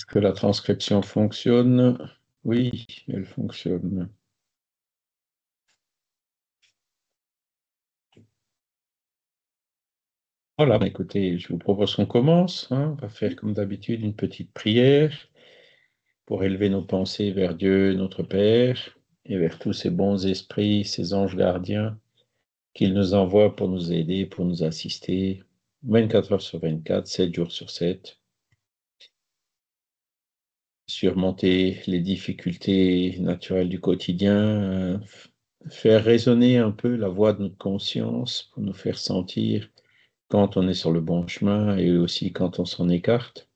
Est-ce que la transcription fonctionne? Oui, elle fonctionne. Voilà, écoutez, je vous propose qu'on commence, hein. On va faire comme d'habitude une petite prière pour élever nos pensées vers Dieu, notre Père, et vers tous ces bons esprits, ces anges gardiens qu'il nous envoie pour nous aider, pour nous assister 24 heures sur 24, 7 jours sur 7, surmonter les difficultés naturelles du quotidien, faire résonner un peu la voix de notre conscience pour nous faire sentir quand on est sur le bon chemin et aussi quand on s'en écarte,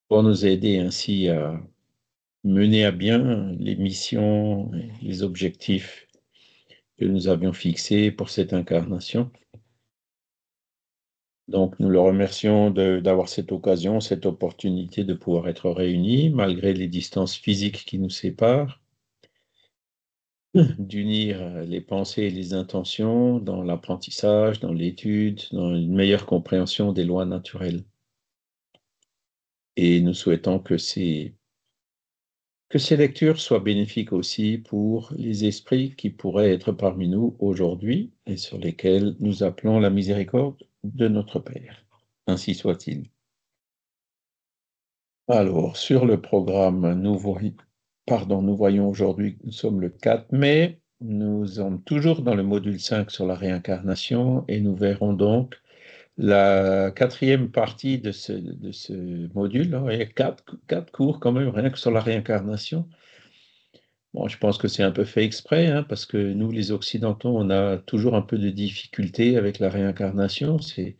pour nous aider ainsi à mener à bien les missions, les objectifs que nous avions fixés pour cette incarnation. Donc, nous le remercions d'avoir cette occasion, cette opportunité de pouvoir être réunis, malgré les distances physiques qui nous séparent, d'unir les pensées et les intentions dans l'apprentissage, dans l'étude, dans une meilleure compréhension des lois naturelles. Et nous souhaitons que ces lectures soient bénéfiques aussi pour les esprits qui pourraient être parmi nous aujourd'hui et sur lesquels nous appelons la miséricorde de notre Père. Ainsi soit-il. Alors, sur le programme, nous voyons aujourd'hui que nous sommes le 4 mai. Nous sommes toujours dans le module 5 sur la réincarnation et nous verrons donc la quatrième partie de ce module. Il y a quatre cours quand même, rien que sur la réincarnation. Bon, je pense que c'est un peu fait exprès, hein, parce que nous, les Occidentaux, on a toujours un peu de difficulté avec la réincarnation. C'est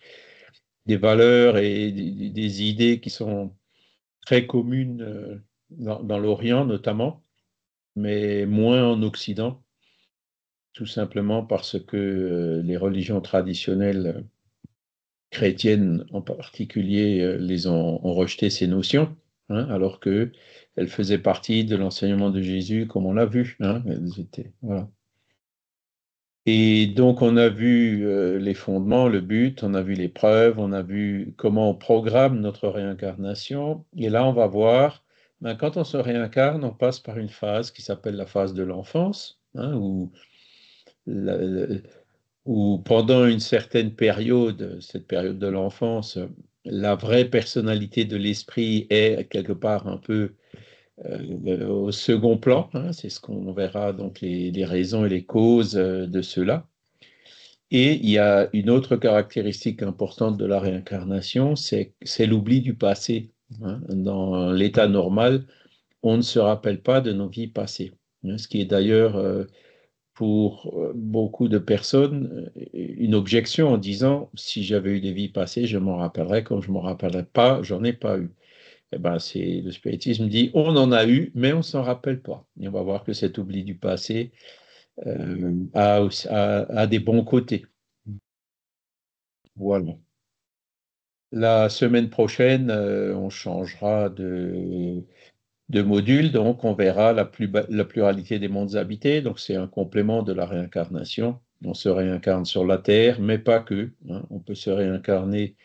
des valeurs et des idées qui sont très communes dans l'Orient notamment, mais moins en Occident, tout simplement parce que les religions traditionnelles chrétiennes en particulier ont rejeté ces notions, hein, alors qu'elles faisaient partie de l'enseignement de Jésus, comme on l'a vu, hein, voilà. Et donc, on a vu les fondements, le but, on a vu les preuves, on a vu comment on programme notre réincarnation. Et là, on va voir, ben, quand on se réincarne, on passe par une phase qui s'appelle la phase de l'enfance, hein, la- où pendant une certaine période, cette période de l'enfance, la vraie personnalité de l'esprit est quelque part un peu au second plan, hein. C'est ce qu'on verra, donc les raisons et les causes de cela. Et il y a une autre caractéristique importante de la réincarnation, c'est l'oubli du passé, hein. Dans l'état normal, on ne se rappelle pas de nos vies passées, hein, ce qui est d'ailleurs pour beaucoup de personnes une objection en disant si j'avais eu des vies passées, je m'en rappellerais, comme je ne m'en rappellerais pas, j'en ai pas eu. Eh ben, le spiritisme dit on en a eu, mais on ne s'en rappelle pas. Et on va voir que cet oubli du passé a des bons côtés. Voilà. La semaine prochaine, on changera de module, donc on verra la pluralité des mondes habités. Donc c'est un complément de la réincarnation. On se réincarne sur la Terre, mais pas que, hein. On peut se réincarner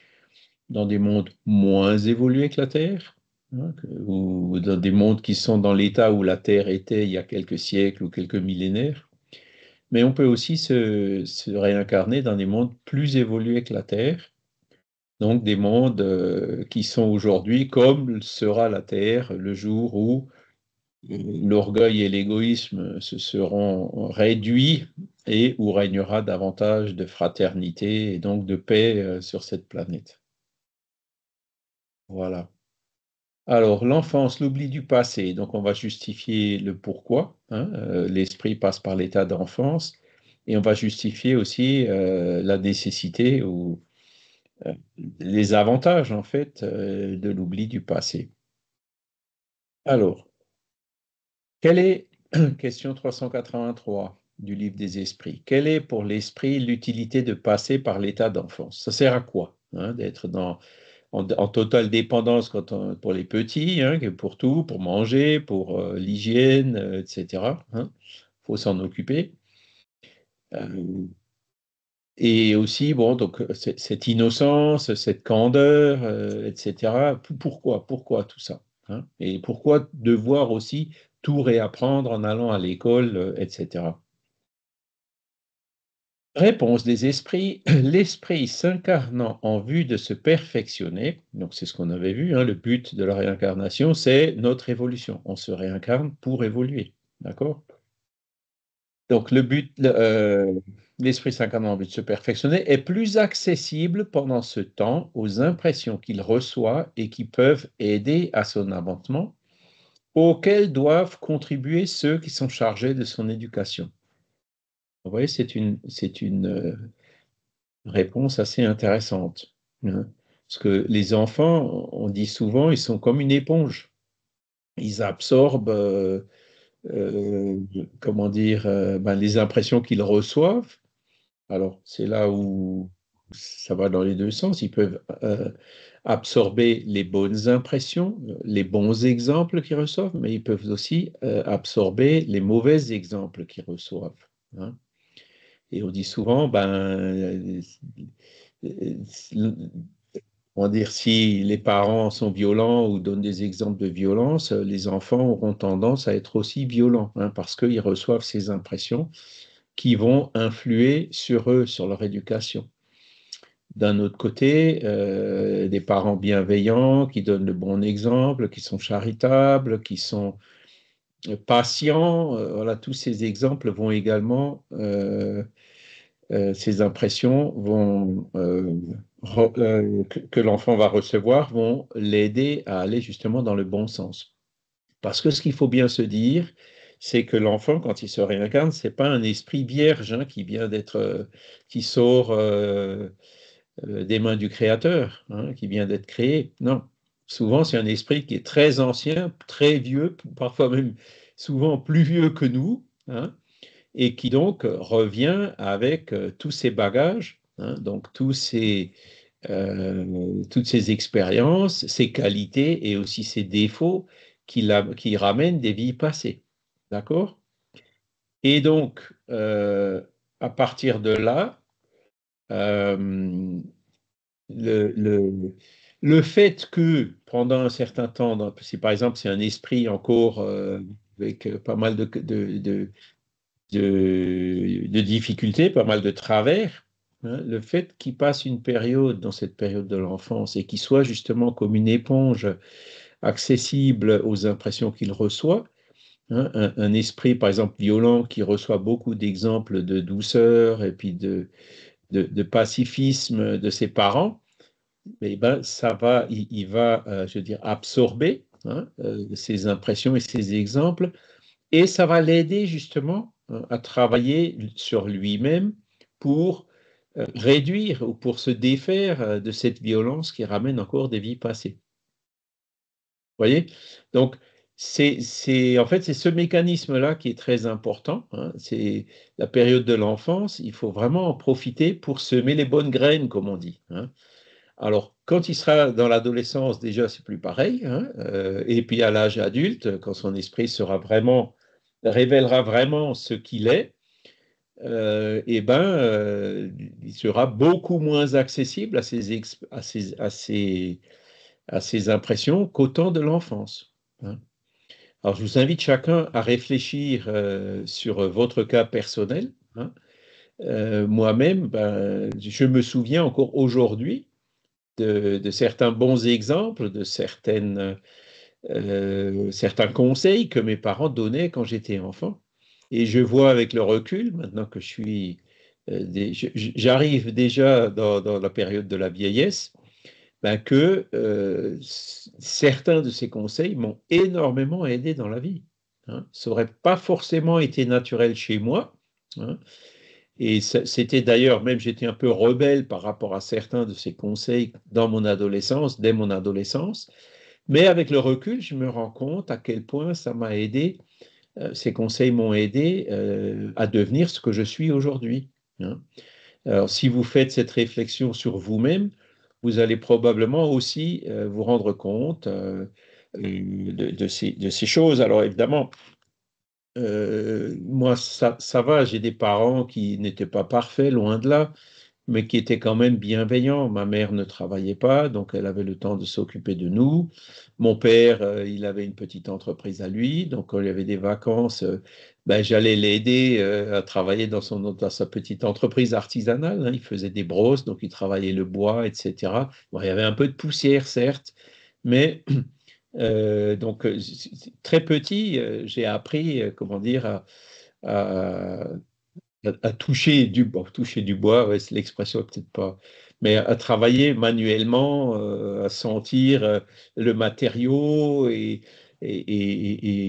dans des mondes moins évolués que la Terre, hein, ou dans des mondes qui sont dans l'état où la Terre était il y a quelques siècles ou quelques millénaires. Mais on peut aussi se réincarner dans des mondes plus évolués que la Terre, donc des mondes qui sont aujourd'hui comme sera la Terre le jour où l'orgueil et l'égoïsme se seront réduits et où régnera davantage de fraternité et donc de paix sur cette planète. Voilà. Alors, l'enfance, l'oubli du passé, donc on va justifier le pourquoi, hein, l'esprit passe par l'état d'enfance, et on va justifier aussi la nécessité ou euh, les avantages, en fait, de l'oubli du passé. Alors, quelle est, question 383 du livre des esprits, quelle est pour l'esprit l'utilité de passer par l'état d'enfance? Ça sert à quoi, hein, d'être en totale dépendance pour les petits, hein, pour tout, pour manger, pour l'hygiène, etc., hein. Il faut s'en occuper. Euh, Et aussi, bon, donc, cette innocence, cette candeur, etc. Pourquoi tout ça, hein? Et pourquoi devoir aussi tout réapprendre en allant à l'école, etc. Réponse des esprits, l'esprit s'incarnant en vue de se perfectionner, donc c'est ce qu'on avait vu, hein, le but de la réincarnation, c'est notre évolution. On se réincarne pour évoluer, d'accord? Donc l'esprit s'incarnant en vue de se perfectionner est plus accessible pendant ce temps aux impressions qu'il reçoit et qui peuvent aider à son avancement, auxquelles doivent contribuer ceux qui sont chargés de son éducation. Vous voyez, c'est une réponse assez intéressante, hein. Parce que les enfants, on dit souvent, ils sont comme une éponge. Ils absorbent, euh, comment dire, ben, les impressions qu'ils reçoivent. Alors, c'est là où ça va dans les deux sens. Ils peuvent absorber les bonnes impressions, les bons exemples qu'ils reçoivent, mais ils peuvent aussi absorber les mauvais exemples qu'ils reçoivent, hein. Et on dit souvent, ben, on va dire, si les parents sont violents ou donnent des exemples de violence, les enfants auront tendance à être aussi violents, hein, parce qu'ils reçoivent ces impressions qui vont influer sur eux, sur leur éducation. D'un autre côté, des parents bienveillants qui donnent le bon exemple, qui sont charitables, qui sont patients, voilà, tous ces exemples vont également ces impressions que l'enfant va recevoir vont l'aider à aller justement dans le bon sens. Parce que ce qu'il faut bien se dire, c'est que l'enfant, quand il se réincarne, c'est pas un esprit vierge, hein, qui vient qui sort des mains du Créateur, hein, qui vient d'être créé. Non, souvent c'est un esprit qui est très ancien, très vieux, parfois même souvent plus vieux que nous, hein, et qui donc revient avec tous ses bagages, hein, donc toutes ses expériences, ses qualités et aussi ses défauts qui ramènent des vies passées. D'accord? Et donc, à partir de là, euh, le, le, le fait que pendant un certain temps, si par exemple c'est un esprit encore avec pas mal de difficultés, pas mal de travers, hein, le fait qu'il passe une période dans cette période de l'enfance et qu'il soit justement comme une éponge accessible aux impressions qu'il reçoit, hein, un esprit par exemple violent qui reçoit beaucoup d'exemples de douceur et puis de pacifisme de ses parents, eh ben, il va, je veux dire, absorber, hein, ces impressions et ces exemples et ça va l'aider justement à travailler sur lui-même pour réduire ou pour se défaire de cette violence qui ramène encore des vies passées. Vous voyez? Donc, en fait, c'est ce mécanisme-là qui est très important, hein. C'est la période de l'enfance, il faut vraiment en profiter pour semer les bonnes graines, comme on dit, hein. Alors, quand il sera dans l'adolescence, déjà, c'est plus pareil, hein, et puis à l'âge adulte, quand son esprit révélera vraiment ce qu'il est, eh ben, il sera beaucoup moins accessible à ses impressions qu'au temps de l'enfance, hein. Alors, je vous invite chacun à réfléchir sur votre cas personnel, hein. Moi-même, ben, je me souviens encore aujourd'hui de certains bons exemples, certains conseils que mes parents donnaient quand j'étais enfant. Et je vois avec le recul, maintenant que j'arrive déjà dans la période de la vieillesse, ben que certains de ces conseils m'ont énormément aidé dans la vie, hein. Ça n'aurait pas forcément été naturel chez moi, hein. Et c'était d'ailleurs, même j'étais un peu rebelle par rapport à certains de ces conseils dans mon adolescence, dès mon adolescence. Mais avec le recul, je me rends compte à quel point ça m'a aidé, ces conseils m'ont aidé à devenir ce que je suis aujourd'hui, hein. Alors, si vous faites cette réflexion sur vous-même, vous allez probablement aussi vous rendre compte de ces choses. Alors, évidemment, moi, ça va, j'ai des parents qui n'étaient pas parfaits, loin de là. mais qui était quand même bienveillant. Ma mère ne travaillait pas, donc elle avait le temps de s'occuper de nous. Mon père, il avait une petite entreprise à lui, donc quand il y avait des vacances, ben, j'allais l'aider à travailler dans sa petite entreprise artisanale, hein. Il faisait des brosses, donc il travaillait le bois, etc. Bon, il y avait un peu de poussière, certes, mais donc très petit, j'ai appris, comment dire, à- à toucher du bois, ouais, c'est l'expression peut-être pas, mais à travailler manuellement, à sentir le matériau et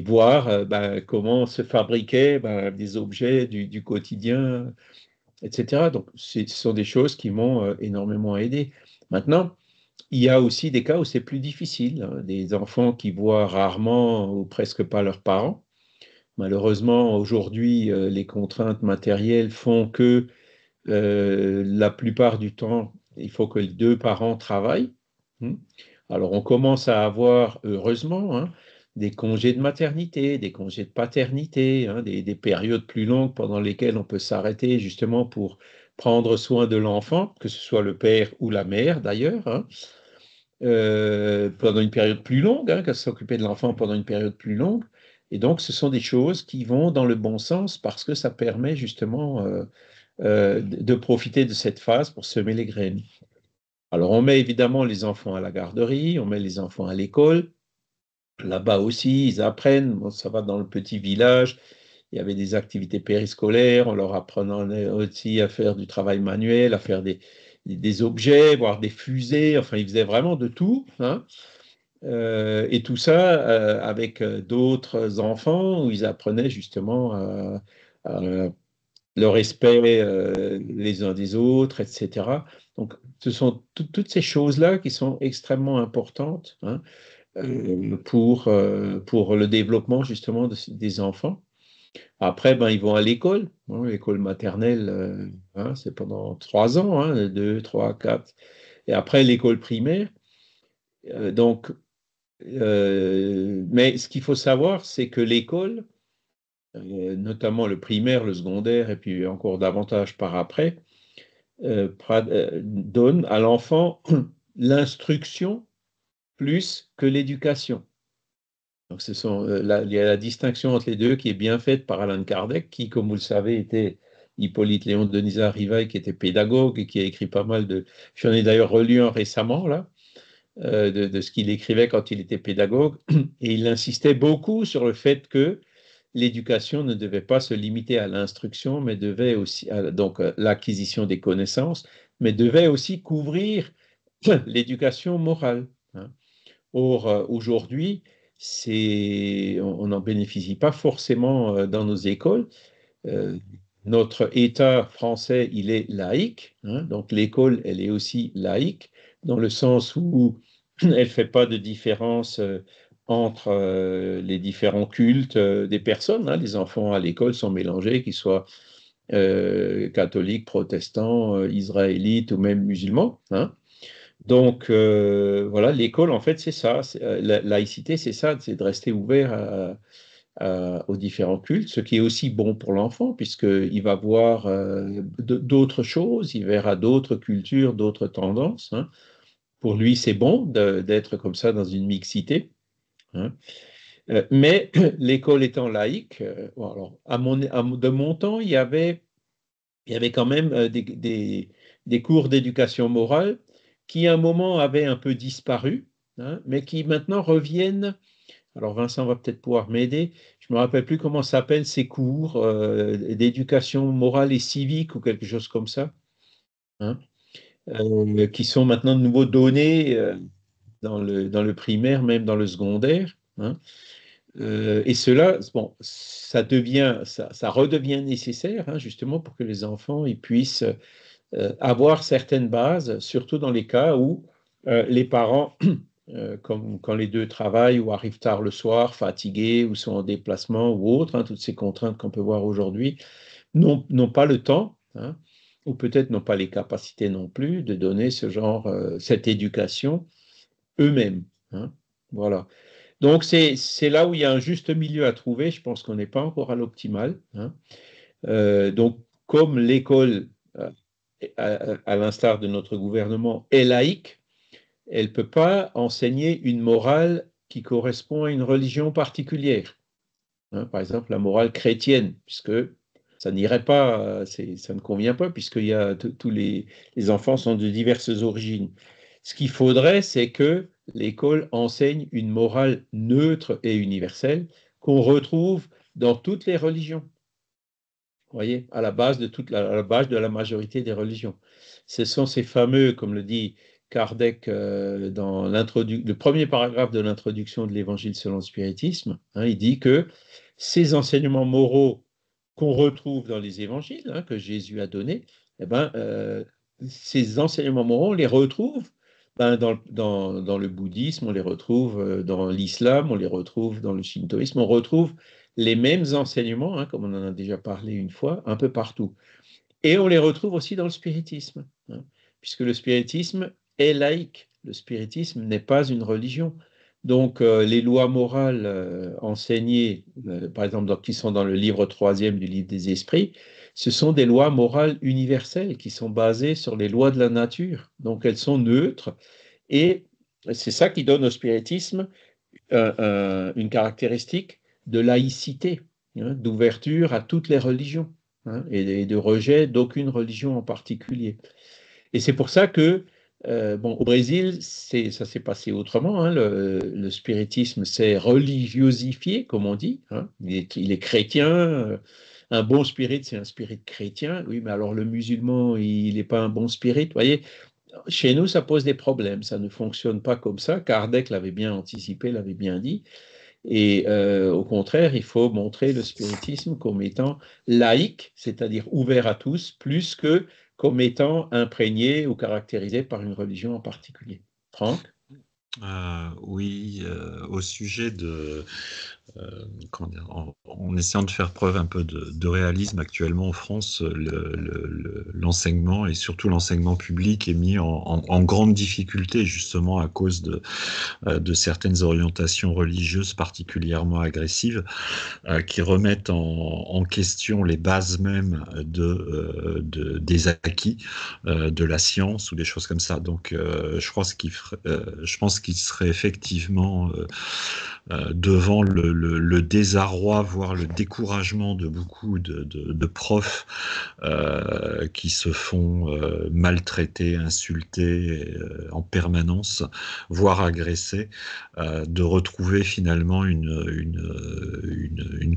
voir ben, comment se fabriquaient ben, des objets du quotidien, etc. Donc, ce sont des choses qui m'ont énormément aidé. Maintenant, il y a aussi des cas où c'est plus difficile, hein, des enfants qui voient rarement ou presque pas leurs parents. Malheureusement, aujourd'hui, les contraintes matérielles font que la plupart du temps, il faut que les deux parents travaillent. Hmm. Alors, on commence à avoir, heureusement, hein, des congés de maternité, des congés de paternité, hein, des périodes plus longues pendant lesquelles on peut s'arrêter justement pour prendre soin de l'enfant, que ce soit le père ou la mère d'ailleurs, hein, pendant une période plus longue, hein, qu'à s'occuper de l'enfant pendant une période plus longue. Et donc, ce sont des choses qui vont dans le bon sens parce que ça permet justement de profiter de cette phase pour semer les graines. Alors, on met évidemment les enfants à la garderie, on met les enfants à l'école. Là-bas aussi, ils apprennent. Bon, ça va dans le petit village. Il y avait des activités périscolaires. On leur apprenait aussi à faire du travail manuel, à faire des objets, voire des fusées. Enfin, ils faisaient vraiment de tout, hein. Et tout ça avec d'autres enfants où ils apprenaient justement le respect les uns des autres, etc. Donc, ce sont toutes ces choses-là qui sont extrêmement importantes, hein, pour le développement justement des enfants. Après, ben, ils vont à l'école, hein, l'école maternelle, hein, c'est pendant 3 ans, hein, 2, 3, 4. Et après, l'école primaire. Donc, mais ce qu'il faut savoir, c'est que l'école, notamment le primaire, le secondaire, et puis encore davantage par après, donne à l'enfant l'instruction plus que l'éducation. Donc, il y a la distinction entre les deux qui est bien faite par Alan Kardec, qui, comme vous le savez, était Hippolyte Léon de Denisard Rivail, qui était pédagogue et qui a écrit pas mal de. J'en ai d'ailleurs relu un récemment, là, de ce qu'il écrivait quand il était pédagogue. Et il insistait beaucoup sur le fait que l'éducation ne devait pas se limiter à l'instruction, mais devait aussi, donc l'acquisition des connaissances, mais devait aussi couvrir l'éducation morale, hein. Or, aujourd'hui, on n'en bénéficie pas forcément dans nos écoles. Euh, Notre État français, il est laïque, hein, donc l'école, elle est aussi laïque, dans le sens où elle ne fait pas de différence entre les différents cultes des personnes, hein. Les enfants à l'école sont mélangés, qu'ils soient catholiques, protestants, israélites ou même musulmans, hein. Donc, voilà, l'école, en fait, c'est ça. La laïcité, c'est ça, c'est de rester ouvert aux différents cultes, ce qui est aussi bon pour l'enfant, puisqu'il va voir d'autres choses, il verra d'autres cultures, d'autres tendances, hein. Pour lui, c'est bon d'être comme ça dans une mixité, hein. Mais l'école étant laïque, bon, alors, de mon temps, il y avait quand même des cours d'éducation morale qui, à un moment, avaient un peu disparu, hein, mais qui maintenant reviennent. Alors, Vincent va peut-être pouvoir m'aider. Je ne me rappelle plus comment s'appellent ces cours d'éducation morale et civique ou quelque chose comme ça, hein, qui sont maintenant de nouveau donnés dans le primaire, même dans le secondaire, hein. Et cela, bon, ça redevient nécessaire, hein, justement, pour que les enfants ils puissent avoir certaines bases, surtout dans les cas où les parents, comme quand les deux travaillent ou arrivent tard le soir, fatigués ou sont en déplacement ou autre, hein, toutes ces contraintes qu'on peut voir aujourd'hui, n'ont pas le temps, hein, ou peut-être n'ont pas les capacités non plus de donner cette éducation eux-mêmes, hein. Voilà. Donc c'est là où il y a un juste milieu à trouver. Je pense qu'on n'est pas encore à l'optimal, hein. Donc comme l'école à l'instar de notre gouvernement, est laïque, elle ne peut pas enseigner une morale qui correspond à une religion particulière. Hein, par exemple, la morale chrétienne, puisque ça n'irait pas, ça ne convient pas, puisqu'il y a tous les enfants sont de diverses origines. Ce qu'il faudrait, c'est que l'école enseigne une morale neutre et universelle qu'on retrouve dans toutes les religions. Vous voyez, à la base à la base de la majorité des religions. Ce sont ces fameux, comme le dit Kardec dans le premier paragraphe de l'introduction de l'Évangile selon le spiritisme, hein, il dit que ces enseignements moraux qu'on retrouve dans les évangiles, hein, que Jésus a donnés, eh ben, ces enseignements moraux, on les retrouve ben, dans le bouddhisme, on les retrouve dans l'islam, on les retrouve dans le shintoïsme, on retrouve les mêmes enseignements, hein, comme on en a déjà parlé une fois, un peu partout. Et on les retrouve aussi dans le spiritisme, hein, puisque le spiritisme est laïque. Le spiritisme n'est pas une religion. Donc, les lois morales enseignées, par exemple, qui sont dans le livre troisième du livre des esprits, ce sont des lois morales universelles qui sont basées sur les lois de la nature. Donc, elles sont neutres. Et c'est ça qui donne au spiritisme une caractéristique de laïcité, hein, d'ouverture à toutes les religions, hein, et de rejet d'aucune religion en particulier. Et c'est pour ça que, bon, au Brésil, ça s'est passé autrement. Hein, le spiritisme s'est religiosifié, comme on dit. Hein, il est chrétien. Un bon spirit, c'est un spirit chrétien. Oui, mais alors le musulman, il n'est pas un bon spirit. Vous voyez, chez nous, ça pose des problèmes. Ça ne fonctionne pas comme ça. Kardec l'avait bien anticipé, l'avait bien dit. Et au contraire, il faut montrer le spiritisme comme étant laïque, c'est-à-dire ouvert à tous, plus que comme étant imprégné ou caractérisé par une religion en particulier. Franck? Oui, au sujet de, comment dire, en essayant de faire preuve un peu de réalisme actuellement en France, l'enseignement et surtout l'enseignement public est mis en grande difficulté justement à cause de certaines orientations religieuses particulièrement agressives qui remettent en question les bases même des acquis de la science ou des choses comme ça. Donc, je pense qu'il serait effectivement devant le désarroi, voire le découragement de beaucoup de profs qui se font maltraiter, insulter en permanence, voire agresser, de retrouver finalement une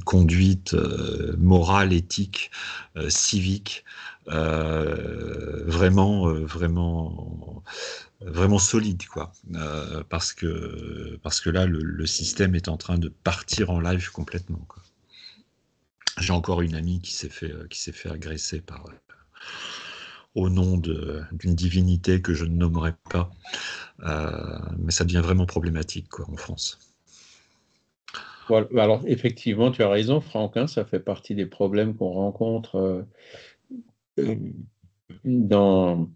conduite morale, éthique, civique, vraiment solide, quoi. Parce que là, le système est en train de partir en live complètement, quoi. J'ai encore une amie qui s'est fait agresser au nom d'une divinité que je ne nommerai pas, mais ça devient vraiment problématique, quoi, en France. Voilà. Alors, effectivement, tu as raison, Franck, hein, ça fait partie des problèmes qu'on rencontre dans,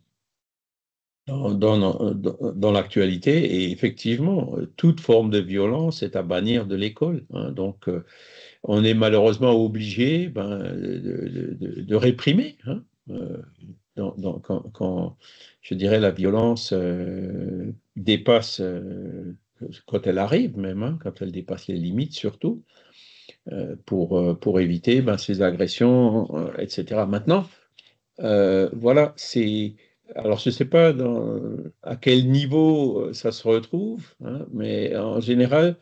dans l'actualité. Et effectivement, toute forme de violence est à bannir de l'école. Hein. Donc, on est malheureusement obligé ben, de réprimer. Hein. Quand, je dirais, la violence dépasse, quand elle arrive même, hein, quand elle dépasse les limites surtout, pour éviter ben, ces agressions, etc. Maintenant, voilà, c'est. Alors, je ne sais pas à quel niveau ça se retrouve, hein, mais en général,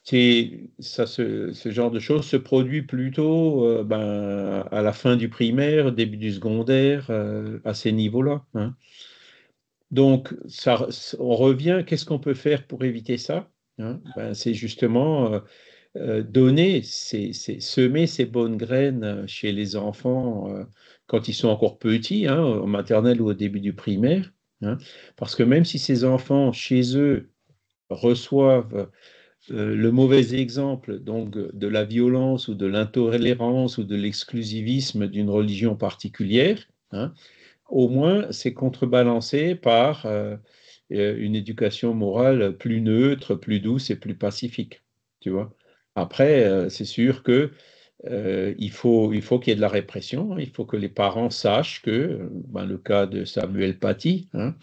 ce genre de choses se produit plutôt ben, à la fin du primaire, début du secondaire, à ces niveaux-là. Hein. Donc, on revient, qu'est-ce qu'on peut faire pour éviter ça? Hein. Ben, c'est justement semer ces bonnes graines chez les enfants quand ils sont encore petits, hein, en maternelle ou au début du primaire. Hein. Parce que même si ces enfants, chez eux, reçoivent le mauvais exemple donc de la violence ou de l'intolérance ou de l'exclusivisme d'une religion particulière, hein, au moins c'est contrebalancé par une éducation morale plus neutre, plus douce et plus pacifique. Tu vois. Après, c'est sûr que il faut qu'il y ait de la répression, hein. Il faut que les parents sachent que, le cas de Samuel Paty, hein,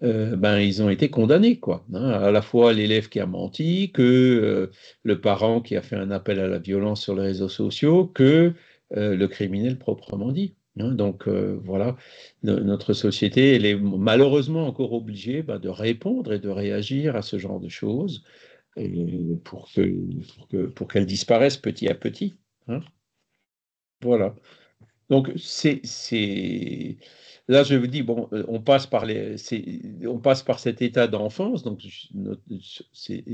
ils ont été condamnés, quoi, hein. À la fois l'élève qui a menti, que le parent qui a fait un appel à la violence sur les réseaux sociaux, que le criminel proprement dit, hein. Donc voilà, notre société, elle est malheureusement encore obligée de répondre et de réagir à ce genre de choses et pour qu'elles disparaissent petit à petit, hein. Voilà. Donc, là, je vous dis, bon, on passe par cet état d'enfance, donc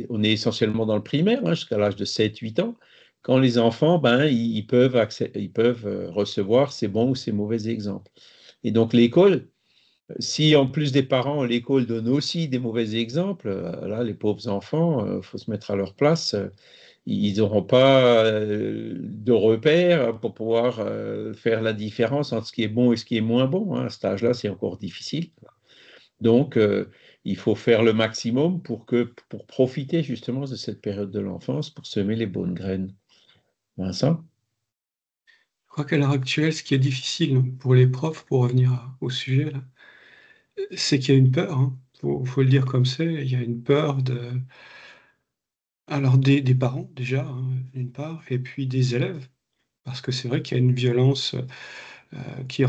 on est essentiellement dans le primaire, hein, jusqu'à l'âge de 7 8 ans, quand les enfants, ils peuvent recevoir ces bons ou ces mauvais exemples. Et donc, l'école, si en plus des parents, l'école donne aussi des mauvais exemples, là, les pauvres enfants, il faut se mettre à leur place. Ils n'auront pas de repères pour pouvoir faire la différence entre ce qui est bon et ce qui est moins bon, hein. À cet âge-là, c'est encore difficile. Donc, il faut faire le maximum pour profiter justement de cette période de l'enfance, pour semer les bonnes graines. Vincent? Je crois qu'à l'heure actuelle, ce qui est difficile pour les profs, pour revenir au sujet, là, c'est qu'il y a une peur, hein. Faut le dire comme c'est, il y a une peur alors des parents déjà, hein, d'une part, et puis des élèves, parce que c'est vrai qu'il y a une violence qui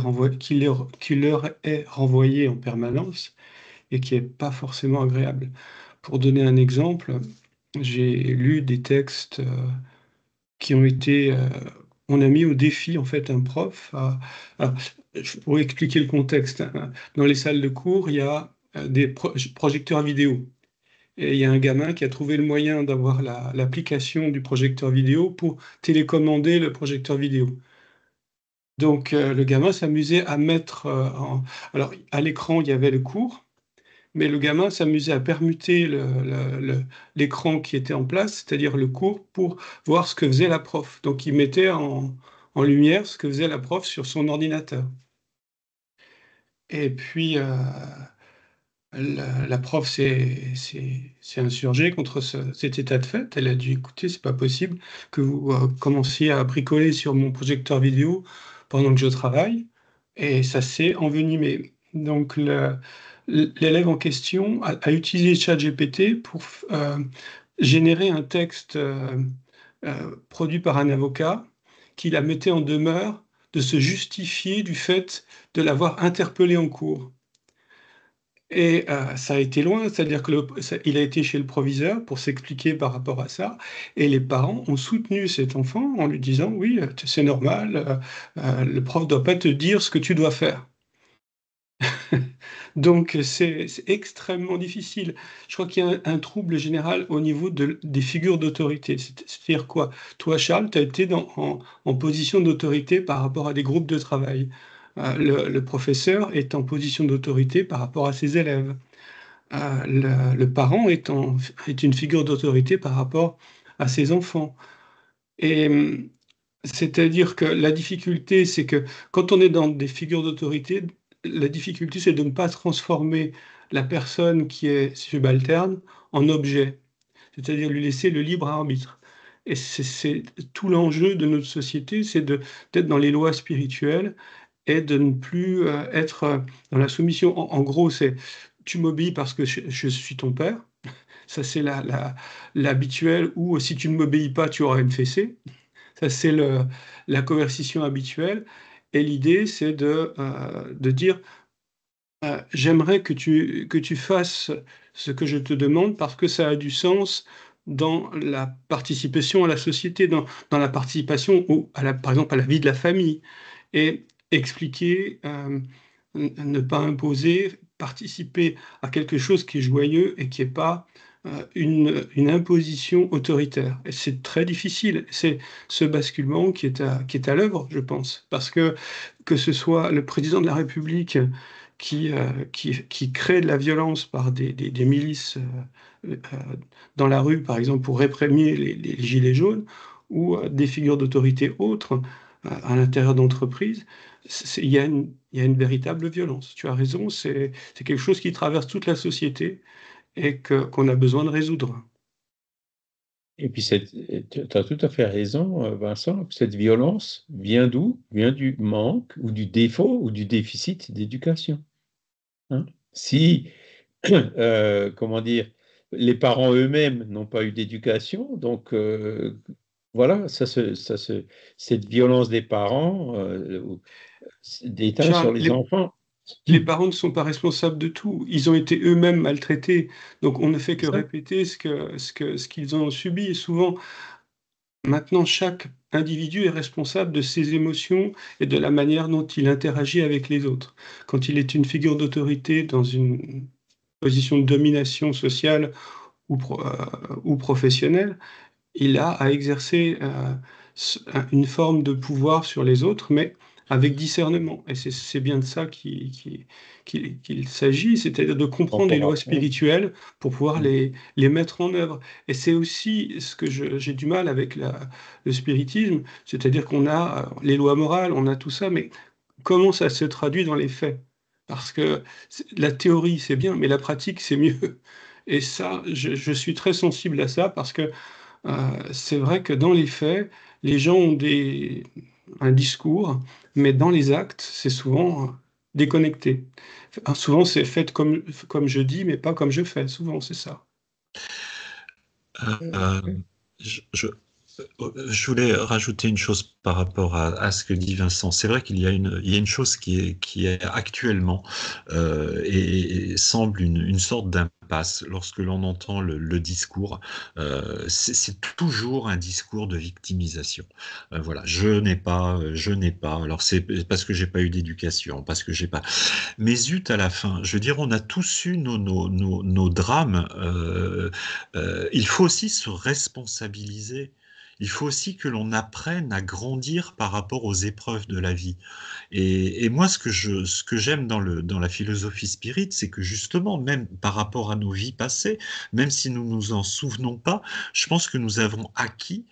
leur est renvoyée en permanence et qui n'est pas forcément agréable. Pour donner un exemple, j'ai lu des textes qui ont été... on a mis au défi, en fait, un prof alors, pour expliquer le contexte, hein, dans les salles de cours, il y a des projecteurs vidéo. Et il y a un gamin qui a trouvé le moyen d'avoir l'application du projecteur vidéo pour télécommander le projecteur vidéo. Donc, le gamin s'amusait à mettre alors, à l'écran, il y avait le cours, mais le gamin s'amusait à permuter l'écran qui était en place, c'est-à-dire le cours, pour voir ce que faisait la prof. Donc, il mettait en lumière ce que faisait la prof sur son ordinateur. Et puis, la prof s'est insurgée contre cet état de fait. Elle a dit, écoutez, c'est pas possible que vous commenciez à bricoler sur mon projecteur vidéo pendant que je travaille. Et ça s'est envenimé. Donc, l'élève en question a utilisé ChatGPT pour générer un texte produit par un avocat qui la mettait en demeure de se justifier du fait de l'avoir interpellé en cours. Et ça a été loin, c'est-à-dire il a été chez le proviseur pour s'expliquer par rapport à ça, et les parents ont soutenu cet enfant en lui disant: «Oui, c'est normal, le prof ne doit pas te dire ce que tu dois faire». Donc c'est extrêmement difficile. Je crois qu'il y a un trouble général au niveau des figures d'autorité. C'est-à-dire quoi? Toi, Charles, tu as été en position d'autorité par rapport à des groupes de travail. Le professeur est en position d'autorité par rapport à ses élèves. Le parent est une figure d'autorité par rapport à ses enfants. Et c'est-à-dire que la difficulté, c'est que quand on est dans des figures d'autorité, la difficulté, c'est de ne pas transformer la personne qui est subalterne en objet, c'est-à-dire lui laisser le libre arbitre. Et c'est tout l'enjeu de notre société, c'est d'être dans les lois spirituelles et de ne plus être dans la soumission. En gros, c'est tu m'obéis parce que je suis ton père. Ça, c'est l'habituel, ou si tu ne m'obéis pas, tu auras une fessée. Ça, c'est la coercition habituelle. Et l'idée, c'est de dire j'aimerais que tu fasses ce que je te demande parce que ça a du sens dans la participation à la société, dans la participation, par exemple, à la vie de la famille. Et expliquer, ne pas imposer, participer à quelque chose qui est joyeux et qui n'est pas une imposition autoritaire. Et c'est très difficile. C'est ce basculement qui est à l'œuvre, je pense. Parce que ce soit le président de la République qui crée de la violence par des milices dans la rue, par exemple, pour réprimer les gilets jaunes, ou des figures d'autorité autres à l'intérieur d'entreprises, il y a une véritable violence. Tu as raison, c'est quelque chose qui traverse toute la société et qu'on a besoin de résoudre. Et puis, tu as tout à fait raison, Vincent. Cette violence vient d'où? Vient du manque ou du défaut ou du déficit d'éducation. Hein. Si, comment dire, les parents eux-mêmes n'ont pas eu d'éducation, donc voilà, cette violence des parents déteint sur Charles, les enfants. les parents ne sont pas responsables de tout. Ils ont été eux-mêmes maltraités. Donc on ne fait que C'est ça. répéter ce qu'ils ont subi. Et souvent, maintenant, chaque individu est responsable de ses émotions et de la manière dont il interagit avec les autres. Quand il est une figure d'autorité dans une position de domination sociale ou professionnelle, il a à exercer une forme de pouvoir sur les autres, mais avec discernement. Et c'est bien de ça qu'il s'agit, c'est-à-dire de comprendre les lois Temporaire. spirituelles pour pouvoir les mettre en œuvre. Et c'est aussi ce que j'ai du mal avec le spiritisme, c'est-à-dire qu'on a les lois morales, on a tout ça, mais comment ça se traduit dans les faits? Parce que la théorie, c'est bien, mais la pratique, c'est mieux. Et ça, je suis très sensible à ça parce que c'est vrai que dans les faits, les gens ont un discours, mais dans les actes, c'est souvent déconnecté. Souvent, c'est fait comme je dis, mais pas comme je fais. Souvent, c'est ça. Euh, je, je- je voulais rajouter une chose par rapport à ce que dit Vincent. C'est vrai il y a une chose qui est actuellement et semble une sorte d'impasse lorsque l'on entend le discours. C'est toujours un discours de victimisation. Voilà, je n'ai pas. Alors c'est parce que j'ai pas eu d'éducation, parce que j'ai pas. Mais zut, à la fin, je veux dire, on a tous eu nos drames. Il faut aussi se responsabiliser. Il faut aussi que l'on apprenne à grandir par rapport aux épreuves de la vie. Et moi, ce que j'aime dans la philosophie spirit, c'est que justement, même par rapport à nos vies passées, même si nous nous en souvenons pas, je pense que nous avons acquis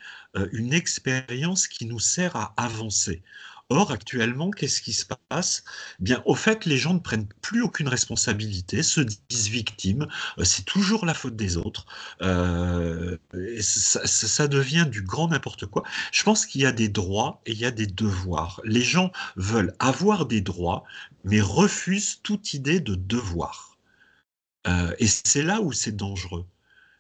une expérience qui nous sert à avancer. Or, actuellement, qu'est-ce qui se passe? Bien, au fait, les gens ne prennent plus aucune responsabilité, se disent victimes, c'est toujours la faute des autres. Et ça devient du grand n'importe quoi. Je pense qu'il y a des droits et il y a des devoirs. Les gens veulent avoir des droits, mais refusent toute idée de devoir. Et c'est là où c'est dangereux.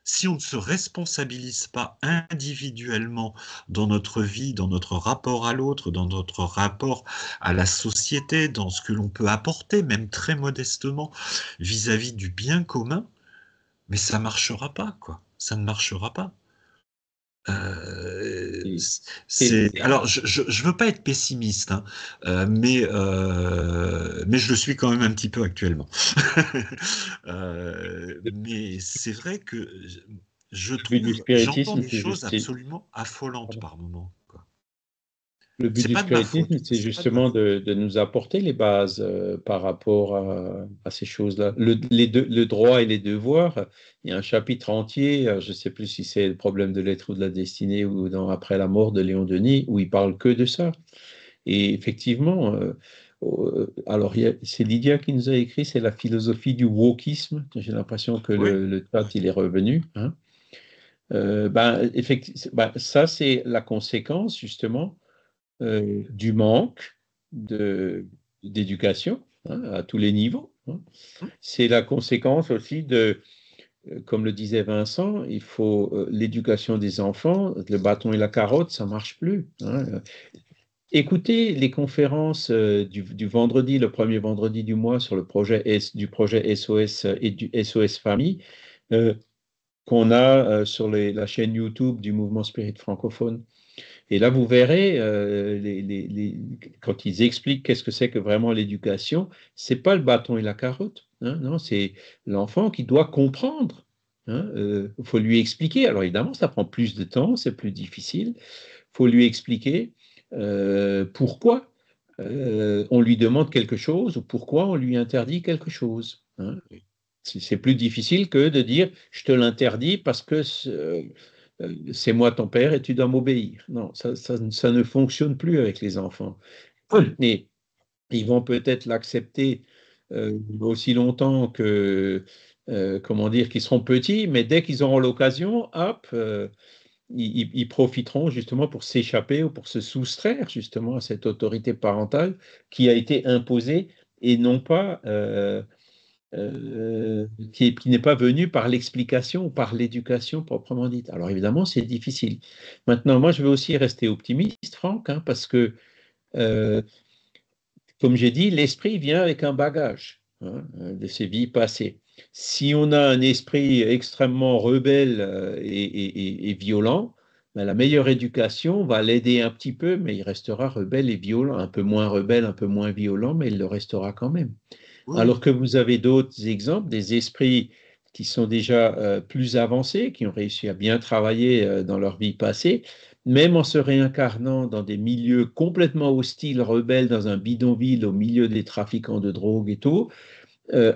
Si on ne se responsabilise pas individuellement dans notre vie, dans notre rapport à l'autre, dans notre rapport à la société, dans ce que l'on peut apporter, même très modestement, vis-à-vis du bien commun, mais ça marchera pas, quoi. Ça ne marchera pas. Et, et- Alors, je veux pas être pessimiste, hein, mais je le suis quand même un petit peu actuellement. Mais c'est vrai que je le but du j'entends spiritisme, des choses absolument affolantes par moment, quoi. le but C'est du pas de ma faute. spiritisme, c'est C'est pas de ma justement faute. de nous apporter les bases par rapport à ces choses-là. Le droit et les devoirs, il y a un chapitre entier, je ne sais plus si c'est le problème de l'être ou de la destinée ou dans Après la mort de Léon Denis, où il parle que de ça. Et effectivement, alors c'est Lydia qui nous a écrit, c'est la philosophie du wokisme. J'ai l'impression que Oui, le chat, oui. il est revenu. Hein. Ben, ça, c'est la conséquence justement du manque d'éducation hein, à tous les niveaux. Hein. C'est la conséquence aussi comme le disait Vincent, il faut l'éducation des enfants, le bâton et la carotte, ça marche plus. Hein. Écoutez les conférences du vendredi, le premier vendredi du mois sur le projet du projet SOS et du SOS Famille euh, qu'on a sur la chaîne YouTube du mouvement Spirit francophone. Et là, vous verrez, quand ils expliquent qu'est-ce que c'est que vraiment l'éducation, c'est pas le bâton et la carotte. Hein, non, c'est l'enfant qui doit comprendre. Il faut lui expliquer. Alors évidemment, ça prend plus de temps, c'est plus difficile. Il faut lui expliquer pourquoi on lui demande quelque chose ou pourquoi on lui interdit quelque chose. Hein. C'est plus difficile que de dire je te l'interdis parce que c'est moi ton père et tu dois m'obéir. Non, ça ne fonctionne plus avec les enfants. Et ils vont peut-être l'accepter aussi longtemps que, comment dire, qu'ils seront petits, mais dès qu'ils auront l'occasion, hop, ils profiteront justement pour s'échapper ou pour se soustraire justement à cette autorité parentale qui a été imposée et non pas qui n'est pas venue par l'explication ou par l'éducation proprement dite. Alors évidemment, c'est difficile. Maintenant, moi, je veux aussi rester optimiste, Franck, hein, parce que euh, comme j'ai dit, l'esprit vient avec un bagage, hein, de ses vies passées. Si on a un esprit extrêmement rebelle et violent, ben, la meilleure éducation va l'aider un petit peu, mais il restera rebelle et violent, un peu moins rebelle, un peu moins violent, mais il le restera quand même. Alors Oui, que vous avez d'autres exemples, des esprits qui sont déjà plus avancés, qui ont réussi à bien travailler dans leur vie passée, même en se réincarnant dans des milieux complètement hostiles, rebelles, dans un bidonville au milieu des trafiquants de drogue et tout,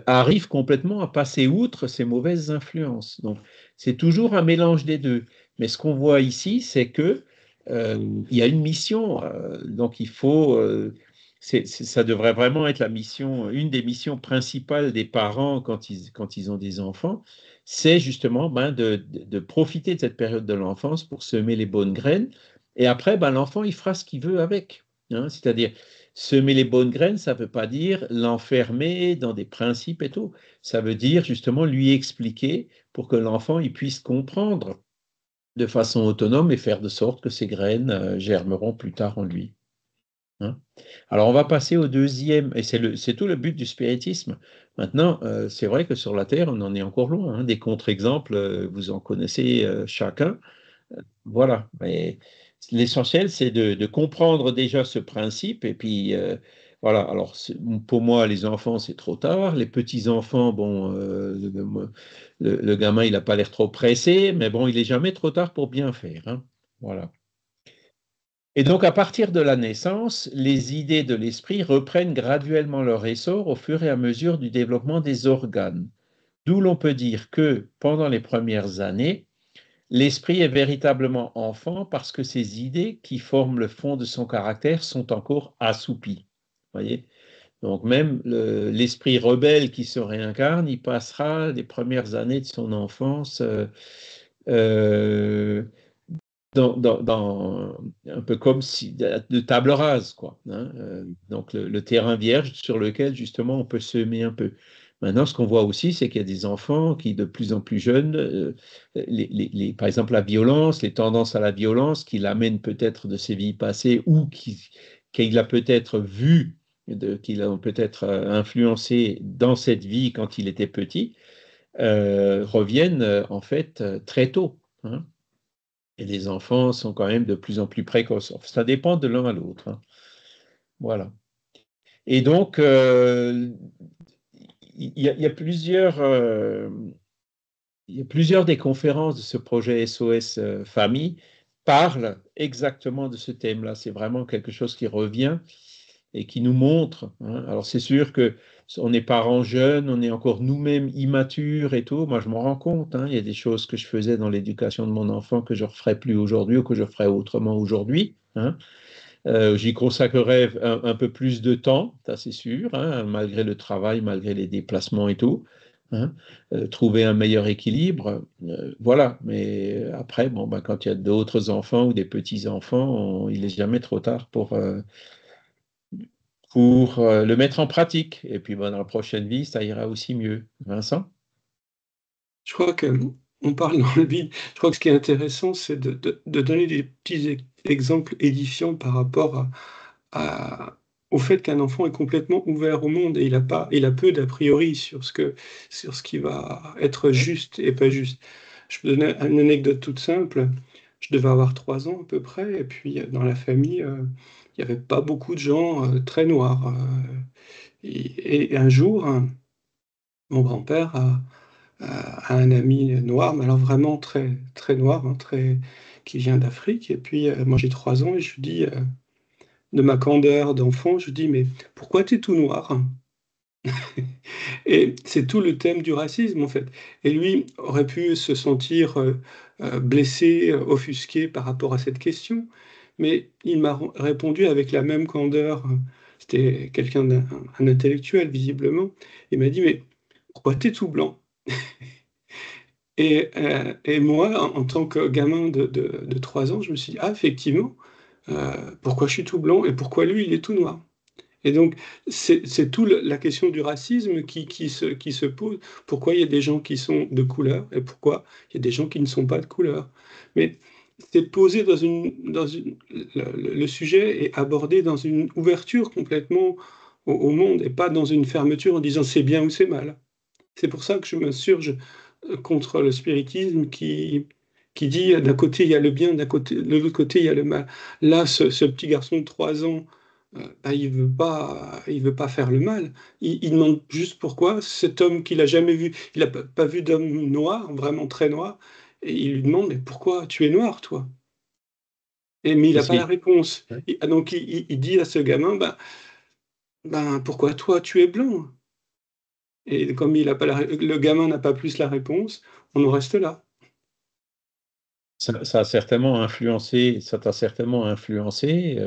arrivent complètement à passer outre ces mauvaises influences. Donc, c'est toujours un mélange des deux. Mais ce qu'on voit ici, c'est que il y a une mission, donc il faut, ça devrait vraiment être la mission, une des missions principales des parents quand ils ont des enfants, c'est justement ben, de profiter de cette période de l'enfance pour semer les bonnes graines. Et après, ben, l'enfant, il fera ce qu'il veut avec. Hein. C'est-à-dire, semer les bonnes graines, ça ne veut pas dire l'enfermer dans des principes et tout. Ça veut dire justement lui expliquer pour que l'enfant il puisse comprendre de façon autonome et faire de sorte que ces graines germeront plus tard en lui. Hein. Alors on va passer au deuxième, et c'est tout le but du spiritisme. Maintenant, c'est vrai que sur la Terre, on en est encore loin. Hein. Des contre-exemples, vous en connaissez chacun. Voilà, mais l'essentiel, c'est de comprendre déjà ce principe. Et puis, voilà, alors pour moi, les enfants, c'est trop tard. Les petits-enfants, bon, le gamin, il n'a pas l'air trop pressé, mais bon, il n'est jamais trop tard pour bien faire. Hein. Voilà. Et donc, à partir de la naissance, les idées de l'esprit reprennent graduellement leur essor au fur et à mesure du développement des organes. D'où l'on peut dire que pendant les premières années, l'esprit est véritablement enfant parce que ses idées qui forment le fond de son caractère sont encore assoupies. Voyez. Donc même l'esprit rebelle qui se réincarne, il passera les premières années de son enfance euh, un peu comme si, de table rase, quoi. Hein, donc le terrain vierge sur lequel justement on peut semer un peu. Maintenant, ce qu'on voit aussi, c'est qu'il y a des enfants qui, de plus en plus jeunes, par exemple la violence, les tendances à la violence, qui l'amènent peut-être de ses vies passées ou qu'il a peut-être vu, qu'il a peut-être influencé dans cette vie quand il était petit, reviennent en fait très tôt. Hein. Et les enfants sont quand même de plus en plus précoces. Enfin, ça dépend de l'un à l'autre. Hein. Voilà. Et donc, il y a plusieurs des conférences de ce projet SOS Famille parlent exactement de ce thème-là. C'est vraiment quelque chose qui revient et qui nous montre. Hein. Alors, c'est sûr que on est parents jeunes, on est encore nous-mêmes immatures et tout. Moi, je m'en rends compte. Hein. Il y a des choses que je faisais dans l'éducation de mon enfant que je ne referai plus aujourd'hui ou que je ferai autrement aujourd'hui. Hein. J'y consacrerai un peu plus de temps, ça c'est sûr, hein, malgré le travail, malgré les déplacements et tout. Hein. Trouver un meilleur équilibre, voilà. Mais après, bon, ben, quand il y a d'autres enfants ou des petits-enfants, il n'est jamais trop tard pour le mettre en pratique. Et puis ben, dans la prochaine vie, ça ira aussi mieux. Vincent? Je crois que on parle dans le vide. Je crois que ce qui est intéressant, c'est de donner des petits exemples édifiants par rapport au fait qu'un enfant est complètement ouvert au monde et il a peu d'a priori sur ce qui va être juste et pas juste. Je peux donner une anecdote toute simple. Je devais avoir 3 ans à peu près, et puis dans la famille, il n'y avait pas beaucoup de gens très noirs. Et un jour, mon grand-père a un ami noir, mais alors vraiment très, très noir, hein, qui vient d'Afrique. Et puis moi j'ai 3 ans et je lui dis, de ma candeur d'enfant, je lui dis, mais pourquoi t'es tout noir? Et c'est tout le thème du racisme en fait. Et lui aurait pu se sentir blessé, offusqué par rapport à cette question, mais il m'a répondu avec la même candeur. C'était quelqu'un un intellectuel visiblement. Il m'a dit, mais pourquoi t'es tout blanc? Et moi, en tant que gamin de 3 ans, je me suis dit, ah, effectivement, pourquoi je suis tout blanc et pourquoi lui, il est tout noir? Et donc, c'est tout la question du racisme qui se pose. Pourquoi il y a des gens qui sont de couleur et pourquoi il y a des gens qui ne sont pas de couleur? Mais c'est posé le sujet est abordé dans une ouverture complètement au monde et pas dans une fermeture en disant c'est bien ou c'est mal. C'est pour ça que je m'insurge contre le spiritisme qui dit d'un côté il y a le bien, de l'autre côté il y a le mal. Là, ce petit garçon de 3 ans, bah, il veut pas faire le mal. Il demande juste pourquoi cet homme qu'il a jamais vu, il n'a pas vu d'homme noir, vraiment très noir, et il lui demande mais pourquoi tu es noir, toi? Mais il n'a Parce pas la que réponse. ouais, Donc il dit à ce gamin, ben pourquoi toi tu es blanc? Et comme il a pas le gamin n'a pas plus la réponse, on en reste là. ça a certainement influencé, ça t'a certainement influencé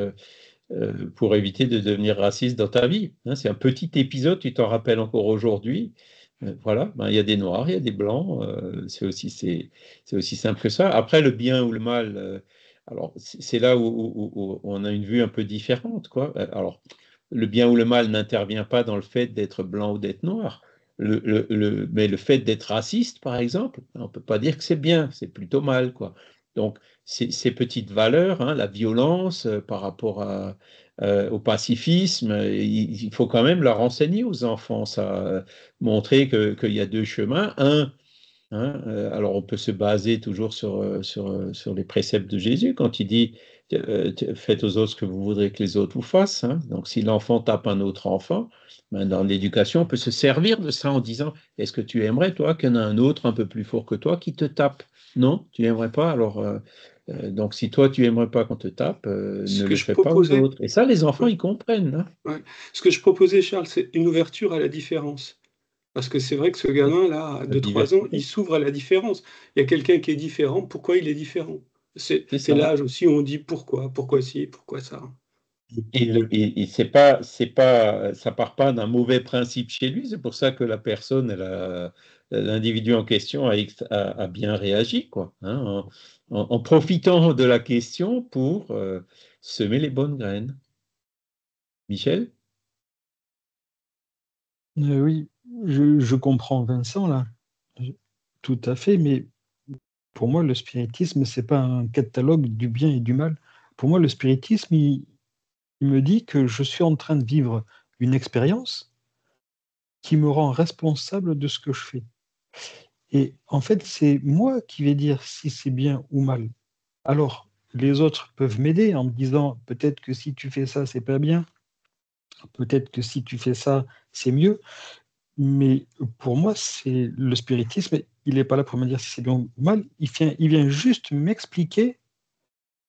pour éviter de devenir raciste dans ta vie. Hein. C'est un petit épisode, tu t'en rappelles encore aujourd'hui. Voilà, ben, il y a des noirs, il y a des blancs, c'est aussi simple que ça. Après, le bien ou le mal, alors c'est là où on a une vue un peu différente, quoi. Alors, le bien ou le mal n'intervient pas dans le fait d'être blanc ou d'être noir. Mais le fait d'être raciste, par exemple, on ne peut pas dire que c'est bien, c'est plutôt mal, quoi. Donc, ces petites valeurs, hein, la violence par rapport au pacifisme, il faut quand même leur enseigner aux enfants, ça, montrer qu'il y a deux chemins. Hein, alors on peut se baser toujours sur les préceptes de Jésus quand il dit faites aux autres ce que vous voudrez que les autres vous fassent. Hein. Donc si l'enfant tape un autre enfant, ben, dans l'éducation, on peut se servir de ça en disant est-ce que tu aimerais, toi, qu'il y en a un autre un peu plus fort que toi qui te tape? Non, tu n'aimerais pas. Alors, donc si toi, tu n'aimerais pas qu'on te tape, Ce ne que le je fais pas aux proposais, autres. Et ça, les enfants, ouais, ils comprennent. Hein. ouais. Ce que je proposais, Charles, c'est une ouverture à la différence. Parce que c'est vrai que ce gamin-là, La de 3 ans, il diversité, s'ouvre à la différence. Il y a quelqu'un qui est différent, pourquoi il est différent? c'est C'est ça. l'âge aussi où on dit pourquoi ci, pourquoi ça. Et ça part pas d'un mauvais principe chez lui. C'est pour ça que la personne, l'individu en question a bien réagi, quoi, hein, en profitant de la question pour semer les bonnes graines. Michel? Oui, je comprends Vincent là, Je- tout à fait, mais pour moi, le spiritisme, c'est pas un catalogue du bien et du mal. Pour moi, le spiritisme, il me dit que je suis en train de vivre une expérience qui me rend responsable de ce que je fais. Et en fait, c'est moi qui vais dire si c'est bien ou mal. Alors, les autres peuvent m'aider en me disant peut-être que si tu fais ça, c'est pas bien, peut-être que si tu fais ça, c'est mieux. Mais pour moi, c'est le spiritisme, il n'est pas là pour me dire si c'est bien ou mal, il vient juste m'expliquer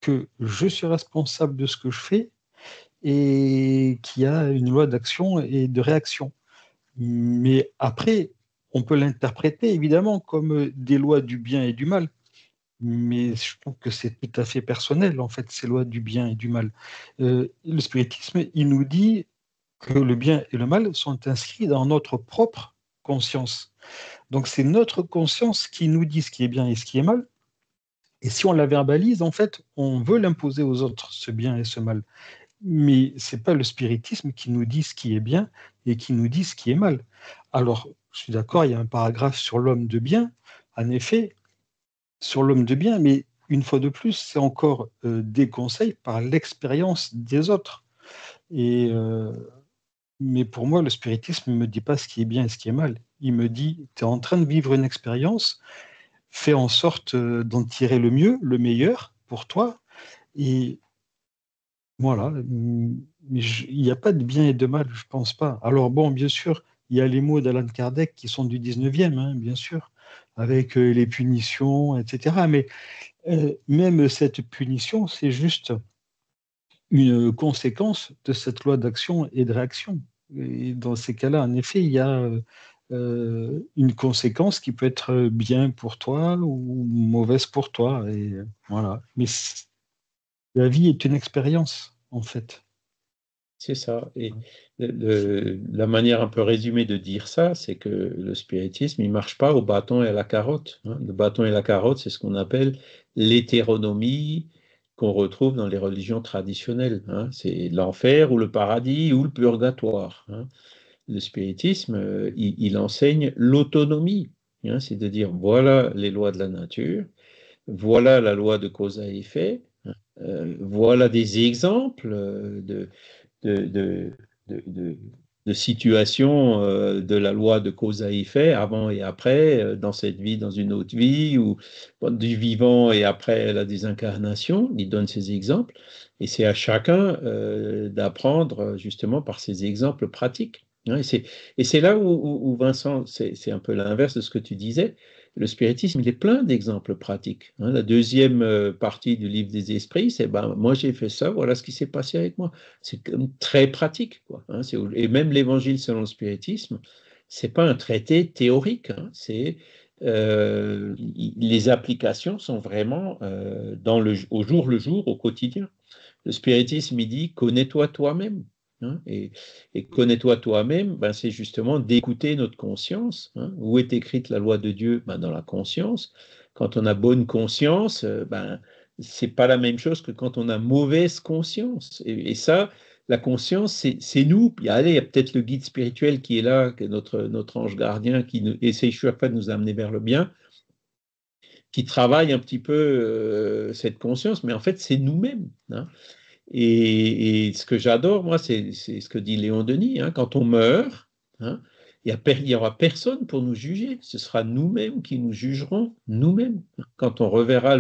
que je suis responsable de ce que je fais et qu'il y a une loi d'action et de réaction. Mais après, on peut l'interpréter évidemment comme des lois du bien et du mal. Mais je trouve que c'est tout à fait personnel, en fait, ces lois du bien et du mal. Le spiritisme, il nous dit que le bien et le mal sont inscrits dans notre propre conscience. Donc c'est notre conscience qui nous dit ce qui est bien et ce qui est mal. Et si on la verbalise, en fait, on veut l'imposer aux autres, ce bien et ce mal. Mais c'est pas le spiritisme qui nous dit ce qui est bien et qui nous dit ce qui est mal. Alors, je suis d'accord, il y a un paragraphe sur l'homme de bien, en effet, sur l'homme de bien, mais une fois de plus, c'est encore des conseils par l'expérience des autres. Et, mais pour moi, le spiritisme ne me dit pas ce qui est bien et ce qui est mal. Il me dit, tu es en train de vivre une expérience, fais en sorte d'en tirer le mieux, le meilleur pour toi. Et voilà, mais il n'y a pas de bien et de mal, je pense pas. Alors bon, bien sûr, il y a les mots d'Alan Kardec qui sont du 19e, hein, bien sûr, avec les punitions, etc. Mais même cette punition, c'est juste une conséquence de cette loi d'action et de réaction. Et dans ces cas-là, en effet, il y a une conséquence qui peut être bien pour toi ou mauvaise pour toi. Et voilà. Mais la vie est une expérience, en fait. c'est ça. Et la manière un peu résumée de dire ça, c'est que le spiritisme, il ne marche pas au bâton et à la carotte, hein. Le bâton et la carotte, c'est ce qu'on appelle l'hétéronomie qu'on retrouve dans les religions traditionnelles, hein. C'est l'enfer ou le paradis ou le purgatoire, hein. Le spiritisme, il enseigne l'autonomie, hein. C'est de dire, voilà les lois de la nature, voilà la loi de cause à effet, voilà des exemples de, de, de, de- de situations de la loi de cause à effet, avant et après, dans cette vie, dans une autre vie, ou du vivant et après la désincarnation. Il donne ces exemples. Et c'est à chacun d'apprendre justement par ces exemples pratiques, hein. Et c'est là où Vincent, c'est un peu l'inverse de ce que tu disais. Le spiritisme, il est plein d'exemples pratiques, hein. La deuxième partie du livre des esprits, c'est ben, moi j'ai fait ça, voilà ce qui s'est passé avec moi. C'est très pratique, quoi, hein. Et même l'évangile selon le spiritisme, c'est pas un traité théorique, hein. Les applications sont vraiment au jour le jour, au quotidien. Le spiritisme, il dit connais-toi toi-même, hein. Et connais-toi toi-même, ben, c'est justement d'écouter notre conscience, hein. Où est écrite la loi de Dieu? Ben, dans la conscience. Quand on a bonne conscience, ben, c'est pas la même chose que quand on a mauvaise conscience. Et ça, la conscience, c'est nous. Allez, il y a peut-être le guide spirituel qui est là, que notre ange gardien, qui essaye chaque fois de nous amener vers le bien, qui travaille un petit peu cette conscience, mais en fait, c'est nous-mêmes, hein. Et ce que j'adore, moi, c'est ce que dit Léon Denis, hein, quand on meurt, hein, il n'y aura personne pour nous juger. Ce sera nous-mêmes qui nous jugerons, nous-mêmes. Quand on reverra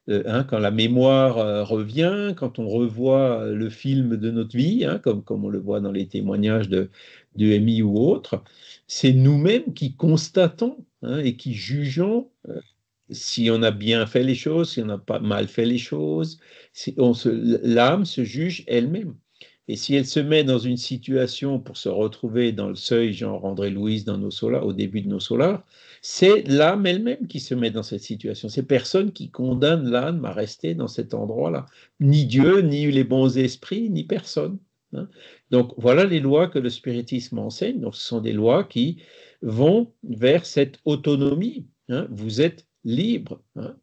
hein, quand la mémoire revient, quand on revoit le film de notre vie, hein, comme on le voit dans les témoignages de MI ou autres, c'est nous-mêmes qui constatons, hein, et qui jugeons si on a bien fait les choses, si on n'a pas mal fait les choses. L'âme se juge elle-même. Et si elle se met dans une situation pour se retrouver dans le seuil, genre André Louise dans nos solars, au début de nos solars, c'est l'âme elle-même qui se met dans cette situation. C'est personne qui condamne l'âme à rester dans cet endroit-là. Ni Dieu, ni les bons esprits, ni personne, hein. Donc voilà les lois que le spiritisme enseigne. Donc ce sont des lois qui vont vers cette autonomie, hein. Vous êtes libre, hein.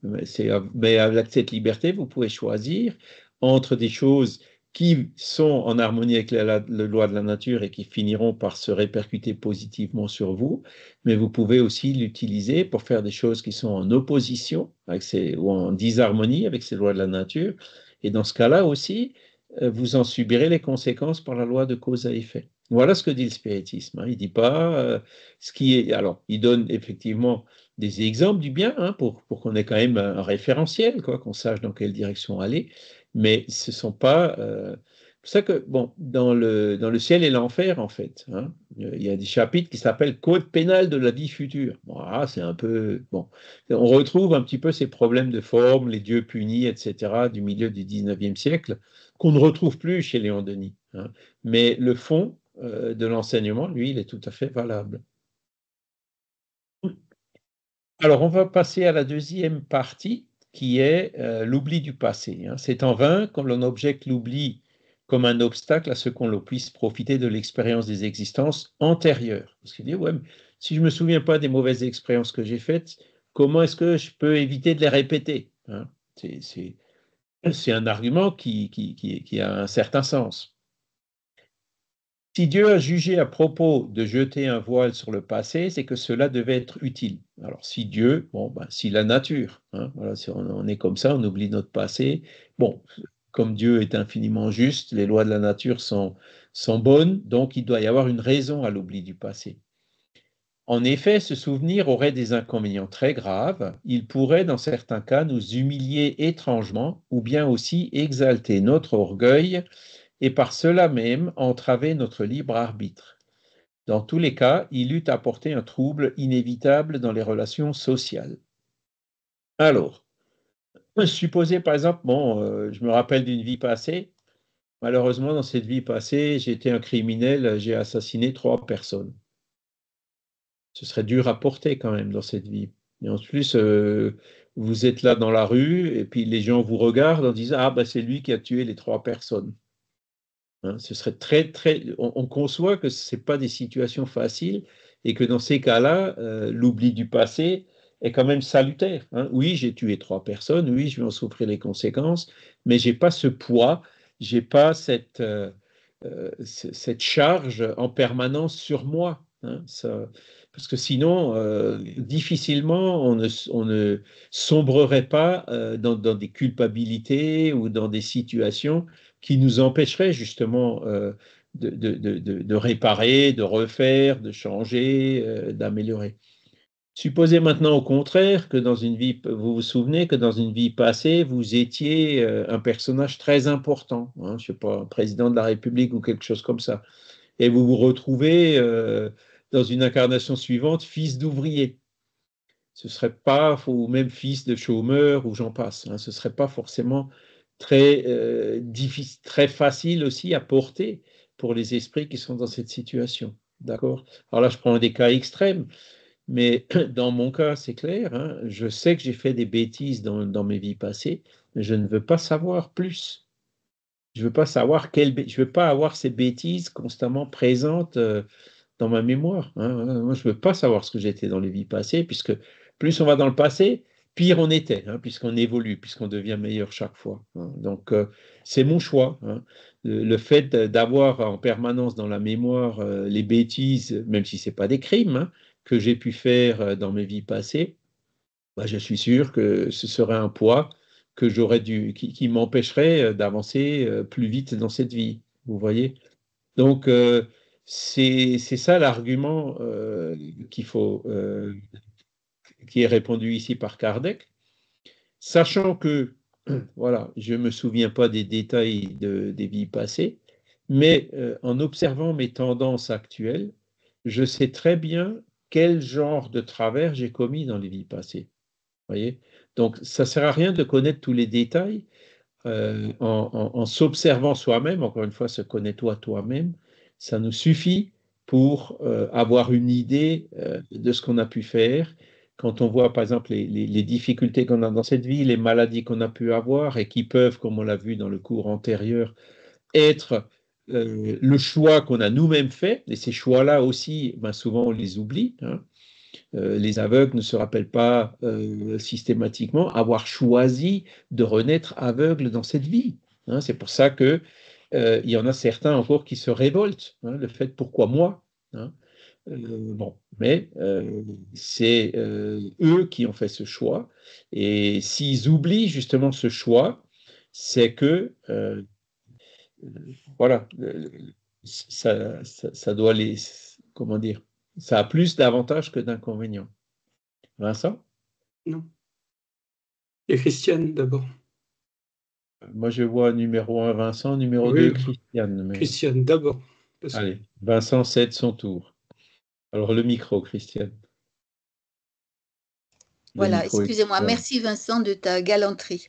Mais avec cette liberté, vous pouvez choisir entre des choses qui sont en harmonie avec la loi de la nature et qui finiront par se répercuter positivement sur vous, mais vous pouvez aussi l'utiliser pour faire des choses qui sont en opposition ou en disharmonie avec ces lois de la nature. Et dans ce cas-là aussi, vous en subirez les conséquences par la loi de cause à effet. Voilà ce que dit le spiritisme, hein. Il ne dit pas ce qui est... Alors, il donne effectivement des exemples du bien, hein, pour qu'on ait quand même un référentiel, quoi, qu'on sache dans quelle direction aller. Mais ce ne sont pas... c'est pour ça que, bon, dans le ciel et l'enfer, en fait, hein, il y a des chapitres qui s'appellent Code pénal de la vie future. Bon, c'est un peu... Bon, on retrouve un petit peu ces problèmes de forme, les dieux punis, etc., du milieu du 19e siècle, qu'on ne retrouve plus chez Léon Denis, hein. Mais le fond de l'enseignement, lui, il est tout à fait valable. Alors, on va passer à la deuxième partie, qui est l'oubli du passé, hein. C'est en vain quand l'on objecte l'oubli comme un obstacle à ce qu'on puisse profiter de l'expérience des existences antérieures. Parce qu'il dit, ouais, mais si je ne me souviens pas des mauvaises expériences que j'ai faites, comment est-ce que je peux éviter de les répéter, hein? C'est un argument qui a un certain sens. Si Dieu a jugé à propos de jeter un voile sur le passé, c'est que cela devait être utile. Alors, si Dieu, bon, ben, si la nature, hein, voilà, si on est comme ça, on oublie notre passé. Bon, comme Dieu est infiniment juste, les lois de la nature sont bonnes, donc il doit y avoir une raison à l'oubli du passé. En effet, ce souvenir aurait des inconvénients très graves. Il pourrait, dans certains cas, nous humilier étrangement ou bien aussi exalter notre orgueil et par cela même entraver notre libre arbitre. Dans tous les cas, il eût apporté un trouble inévitable dans les relations sociales. Alors, supposez par exemple, bon, je me rappelle d'une vie passée. Malheureusement, dans cette vie passée, j'étais un criminel, j'ai assassiné 3 personnes. Ce serait dur à porter quand même dans cette vie. Et en plus, vous êtes là dans la rue et puis les gens vous regardent en disant, ah ben c'est lui qui a tué les 3 personnes. Hein. Ce serait on conçoit que ce n'est pas des situations faciles et que dans ces cas-là, l'oubli du passé est quand même salutaire. Hein. Oui, j'ai tué 3 personnes, oui, je vais en souffrir les conséquences, mais je n'ai pas ce poids, je n'ai pas cette charge en permanence sur moi. Hein. Parce que sinon, difficilement, on ne sombrerait pas dans des culpabilités ou dans des situations qui nous empêcheraient justement de réparer, de refaire, de changer, d'améliorer. Supposez maintenant au contraire que dans une vie, vous vous souvenez que dans une vie passée, vous étiez un personnage très important, hein, je ne sais pas, un président de la République ou quelque chose comme ça, et vous vous retrouvez dans une incarnation suivante, fils d'ouvrier. Ce serait pas, ou même fils de chômeur, ou j'en passe. Hein, ce serait pas forcément difficile, très facile aussi à porter pour les esprits qui sont dans cette situation. D'accord? Alors là, je prends des cas extrêmes. Mais dans mon cas, c'est clair, hein, je sais que j'ai fait des bêtises dans mes vies passées, mais je ne veux pas savoir plus. Je veux pas savoir je veux pas avoir ces bêtises constamment présentes dans ma mémoire. Hein. Moi, je veux pas savoir ce que j'étais dans les vies passées, puisque plus on va dans le passé, pire on était, hein, puisqu'on évolue, puisqu'on devient meilleur chaque fois. Hein. Donc, c'est mon choix. Hein. Le fait d'avoir en permanence dans la mémoire les bêtises, même si c'est pas des crimes, hein, que j'ai pu faire dans mes vies passées, bah, je suis sûr que ce serait un poids que qui m'empêcherait d'avancer plus vite dans cette vie. Vous voyez? Donc, c'est ça l'argument qui est répondu ici par Kardec, sachant que, voilà, je ne me souviens pas des détails des vies passées, mais en observant mes tendances actuelles, je sais très bien quel genre de travers j'ai commis dans les vies passées. Voyez. Donc, ça ne sert à rien de connaître tous les détails en s'observant soi-même. Encore une fois, se connais-toi toi-même. Ça nous suffit pour avoir une idée de ce qu'on a pu faire. Quand on voit, par exemple, les difficultés qu'on a dans cette vie, les maladies qu'on a pu avoir et qui peuvent, comme on l'a vu dans le cours antérieur, être le choix qu'on a nous-mêmes fait. Et ces choix-là aussi, ben souvent, on les oublie. Hein. Les aveugles ne se rappellent pas systématiquement avoir choisi de renaître aveugle dans cette vie. Hein, c'est pour ça que il y en a certains encore qui se révoltent. Hein, le fait pourquoi moi, hein, bon, mais c'est eux qui ont fait ce choix. Et s'ils oublient justement ce choix, c'est que voilà, ça doit les, comment dire, ça a plus d'avantages que d'inconvénients. Vincent? Non. Et Christiane d'abord. Moi, je vois numéro 1 Vincent, numéro Oui, 2 Christiane. Mais... Christiane d'abord. Allez, Vincent cède son tour. Alors, le micro, Christiane. Voilà, excusez-moi. Merci Vincent de ta galanterie.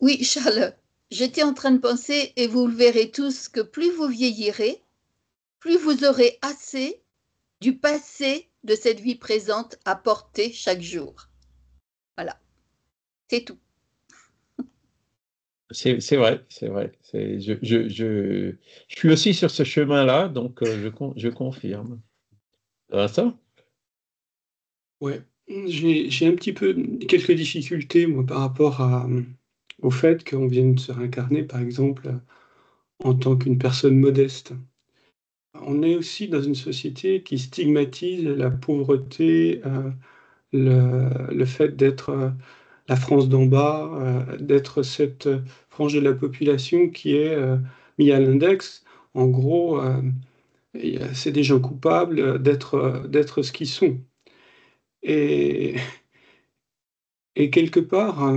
Oui, Charles, j'étais en train de penser, et vous le verrez tous, que plus vous vieillirez, plus vous aurez assez du passé de cette vie présente à porter chaque jour. Voilà, c'est tout. C'est vrai, c'est vrai. Je suis aussi sur ce chemin-là, donc je confirme. Vincent? Ouais, j'ai un petit peu quelques difficultés, moi, par rapport au fait qu'on vienne se réincarner, par exemple, en tant qu'une personne modeste. On est aussi dans une société qui stigmatise la pauvreté, le fait d'être la France d'en bas, d'être cette frange de la population qui est mise à l'index. En gros, c'est des gens coupables d'être ce qu'ils sont. Et quelque part,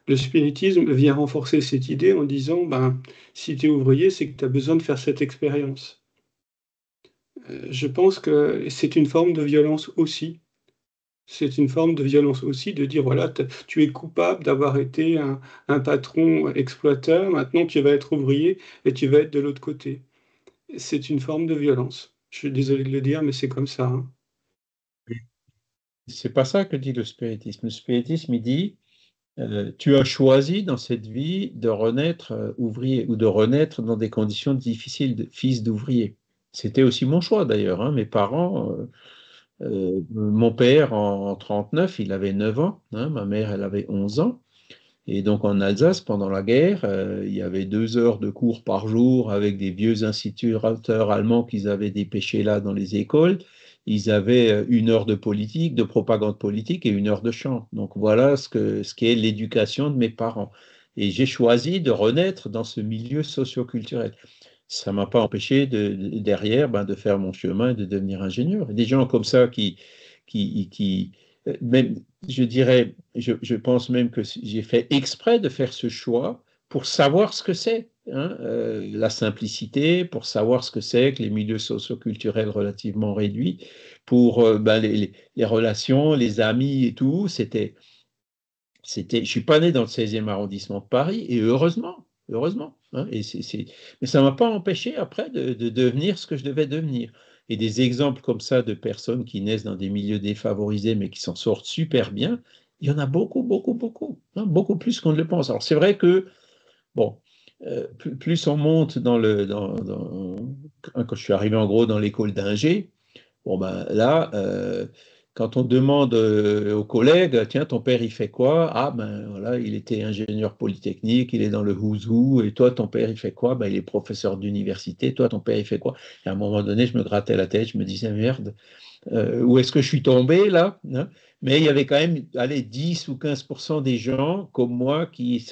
le spiritisme vient renforcer cette idée en disant, ben, si tu es ouvrier, c'est que tu as besoin de faire cette expérience. Je pense que c'est une forme de violence aussi. C'est une forme de violence aussi de dire, voilà, tu es coupable d'avoir été un patron exploiteur, maintenant tu vas être ouvrier et tu vas être de l'autre côté. C'est une forme de violence. Je suis désolé de le dire, mais c'est comme ça. Hein. C'est pas ça que dit le spiritisme. Le spiritisme, il dit Tu as choisi dans cette vie de renaître ouvrier ou de renaître dans des conditions difficiles, fils d'ouvrier. C'était aussi mon choix d'ailleurs, hein. Mes parents, mon père en 1939, il avait 9 ans, hein, ma mère, elle avait 11 ans. Et donc en Alsace, pendant la guerre, il y avait 2 heures de cours par jour avec des vieux instituteurs allemands qu'ils avaient dépêchés là dans les écoles. Ils avaient 1 heure de politique, de propagande politique et 1 heure de chant. Donc voilà ce qu'est l'éducation de mes parents. Et j'ai choisi de renaître dans ce milieu socioculturel. Ça ne m'a pas empêché derrière de faire mon chemin et de devenir ingénieur. Et des gens comme ça qui même, je dirais, je pense même que j'ai fait exprès de faire ce choix pour savoir ce que c'est, hein, la simplicité, pour savoir ce que c'est que les milieux socioculturels relativement réduits, pour les relations, les amis et tout. Je ne suis pas né dans le 16e arrondissement de Paris, et heureusement. Hein, mais ça ne m'a pas empêché après de devenir ce que je devais devenir. Et des exemples comme ça de personnes qui naissent dans des milieux défavorisés, mais qui s'en sortent super bien, il y en a beaucoup, hein, beaucoup plus qu'on ne le pense. Alors c'est vrai que, bon, plus on monte quand je suis arrivé en gros dans l'école d'ingé, bon ben là, quand on demande aux collègues, tiens, ton père, il fait quoi? Ah ben voilà, il était ingénieur polytechnique, il est dans le who's who, et toi, ton père, il fait quoi? Ben il est professeur d'université, toi, ton père, il fait quoi? Et à un moment donné, je me grattais la tête, je me disais, merde, où est-ce que je suis tombé là, hein? Mais il y avait quand même, allez, 10 ou 15% des gens comme moi qui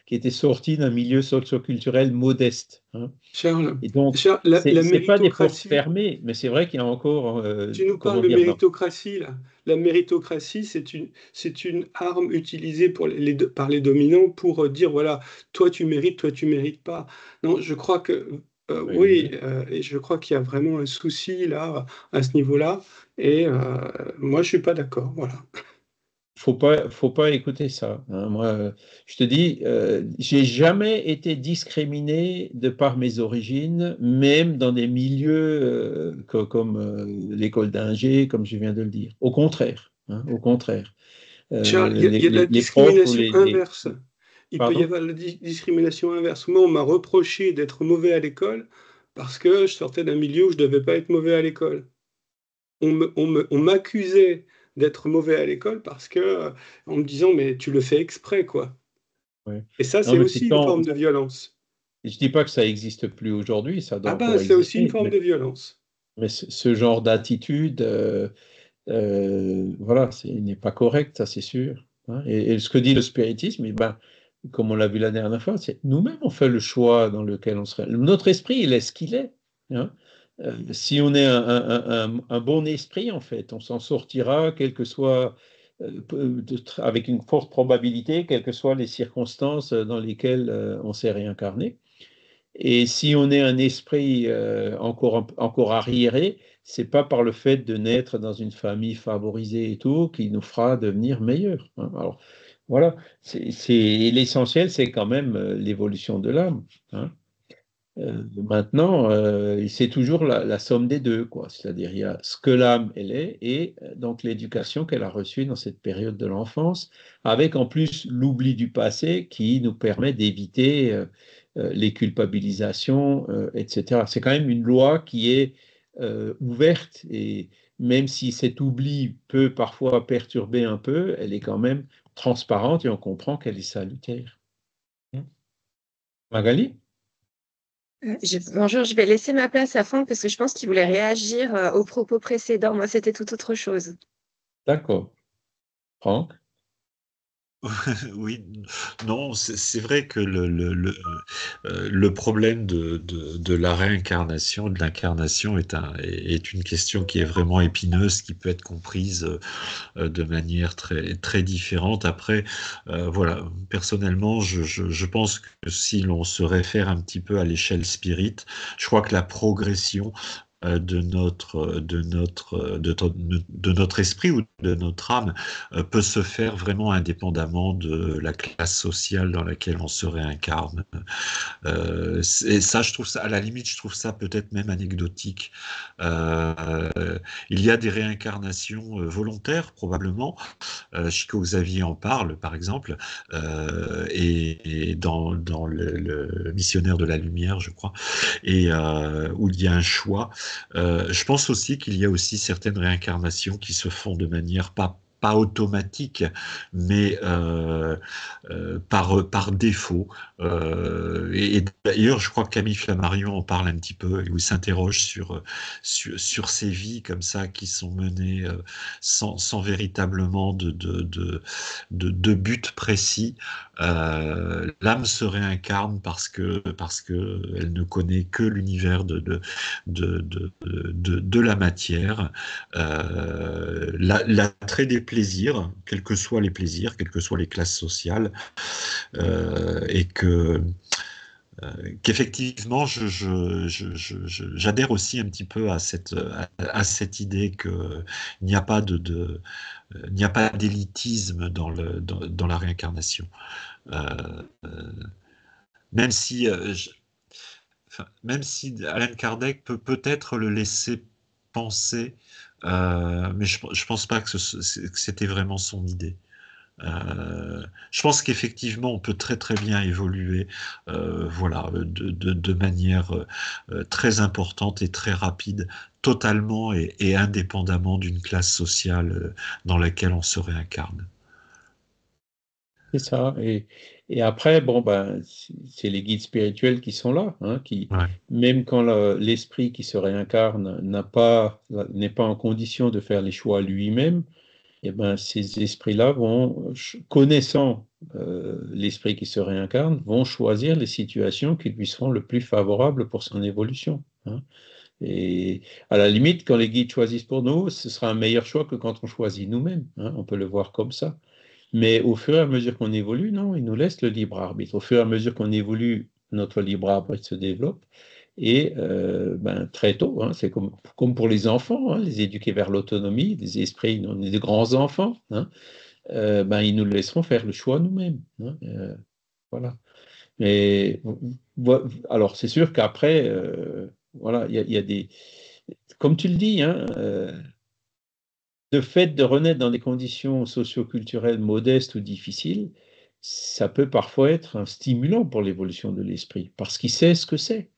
étaient sortis d'un milieu socioculturel modeste, hein. Charles, Et donc, la c'est pas des portes méritocratie, fermées, mais c'est vrai qu'il y a encore, tu nous parles comment de dire, non. méritocratie, là. La méritocratie, c'est une arme utilisée par les dominants pour dire, voilà, toi tu mérites pas. Non, je crois que, oui, Oui. et je crois qu'il y a vraiment un souci là, à ce niveau-là, et moi je suis pas d'accord, voilà. Faut pas écouter ça, hein. Moi, je te dis, j'ai jamais été discriminé de par mes origines, même dans des milieux comme l'école d'ingé, comme je viens de le dire. Au contraire, hein, au contraire. Charles, il y a de la Les profs ou discrimination inverse. Il peut y Pardon? avoir de la discrimination inverse. Moi, on m'a reproché d'être mauvais à l'école parce que je sortais d'un milieu où je ne devais pas être mauvais à l'école. On m'accusait d'être mauvais à l'école parce que, en me disant, mais tu le fais exprès, quoi. Ouais. Et ça, Non, c'est mais aussi une forme de violence. je dis pas que ça n'existe plus aujourd'hui, ça doit Ah ben, encore c'est aussi une exister, forme de violence. mais ce genre d'attitude, voilà, n'est pas correct, ça c'est sûr, hein. Et ce que dit le spiritisme, eh ben, comme on l'a vu la dernière fois, c'est nous-mêmes on fait le choix dans lequel on serait. Notre esprit, il est ce qu'il est, hein. Si on est un bon esprit, en fait, on s'en sortira, quel que soit, avec une forte probabilité, quelles que soient les circonstances dans lesquelles on s'est réincarné. Et si on est un esprit encore arriéré, c'est pas par le fait de naître dans une famille favorisée et tout qui nous fera devenir meilleurs, hein. Alors voilà, l'essentiel, c'est quand même l'évolution de l'âme, hein. Maintenant, c'est toujours la somme des deux, quoi. C'est-à-dire, il y a ce que l'âme elle est et donc l'éducation qu'elle a reçue dans cette période de l'enfance, avec en plus l'oubli du passé qui nous permet d'éviter les culpabilisations, etc. C'est quand même une loi qui est ouverte et même si cet oubli peut parfois perturber un peu, elle est quand même transparente et on comprend qu'elle est salutaire. Magali? Bonjour, je vais laisser ma place à Franck parce que je pense qu'il voulait réagir aux propos précédents. Moi, c'était tout autre chose. D'accord. Franck? Oui, non, c'est vrai que le problème de la réincarnation, de l'incarnation est une question qui est vraiment épineuse, qui peut être comprise de manière très, très différente. Après, voilà, personnellement, je pense que si l'on se réfère un petit peu à l'échelle spirit, je crois que la progression de notre esprit ou de notre âme peut se faire vraiment indépendamment de la classe sociale dans laquelle on se réincarne. Et ça, je trouve ça, à la limite, je trouve ça peut-être même anecdotique. Il y a des réincarnations volontaires, probablement. Chico Xavier en parle, par exemple, et dans le Missionnaire de la Lumière, je crois, et où il y a un choix. Je pense aussi qu'il y a aussi certaines réincarnations qui se font de manière pas automatique, mais par défaut. Et d'ailleurs, je crois que Camille Flammarion en parle un petit peu, où il s'interroge sur ces vies comme ça qui sont menées sans véritablement de but précis. L'âme se réincarne parce que elle ne connaît que l'univers de la matière, l'attrait des plaisirs, quels que soient les plaisirs, quelles que soient les classes sociales, et qu'effectivement, j'adhère aussi un petit peu à cette idée qu'il n'y a pas il n'y a pas d'élitisme dans la réincarnation. Même si Alan Kardec peut peut-être le laisser penser, mais je pense pas que c'était vraiment son idée. Je pense qu'effectivement, on peut très très bien évoluer, voilà, de manière très importante et très rapide, totalement et indépendamment d'une classe sociale dans laquelle on se réincarne. C'est ça. Et après, bon, ben, c'est les guides spirituels qui sont là, hein, Ouais. même quand l'esprit qui se réincarne n'est pas en condition de faire les choix lui-même, eh ben, ces esprits-là connaissant l'esprit qui se réincarne, vont choisir les situations qui lui seront le plus favorables pour son évolution, hein. Et à la limite, quand les guides choisissent pour nous, ce sera un meilleur choix que quand on choisit nous-mêmes, hein. On peut le voir comme ça. Mais au fur et à mesure qu'on évolue, non, ils nous laissent le libre arbitre. Au fur et à mesure qu'on évolue, notre libre arbitre se développe. Et ben, très tôt, hein, c'est comme pour les enfants, hein, les éduquer vers l'autonomie, des esprits, on est des grands enfants, hein, ben, ils nous laisseront faire le choix nous-mêmes, hein, voilà. Mais alors, c'est sûr qu'après, voilà, il y a des. Comme tu le dis, hein, le fait de renaître dans des conditions socio-culturelles modestes ou difficiles, ça peut parfois être un stimulant pour l'évolution de l'esprit, parce qu'il sait ce que c'est.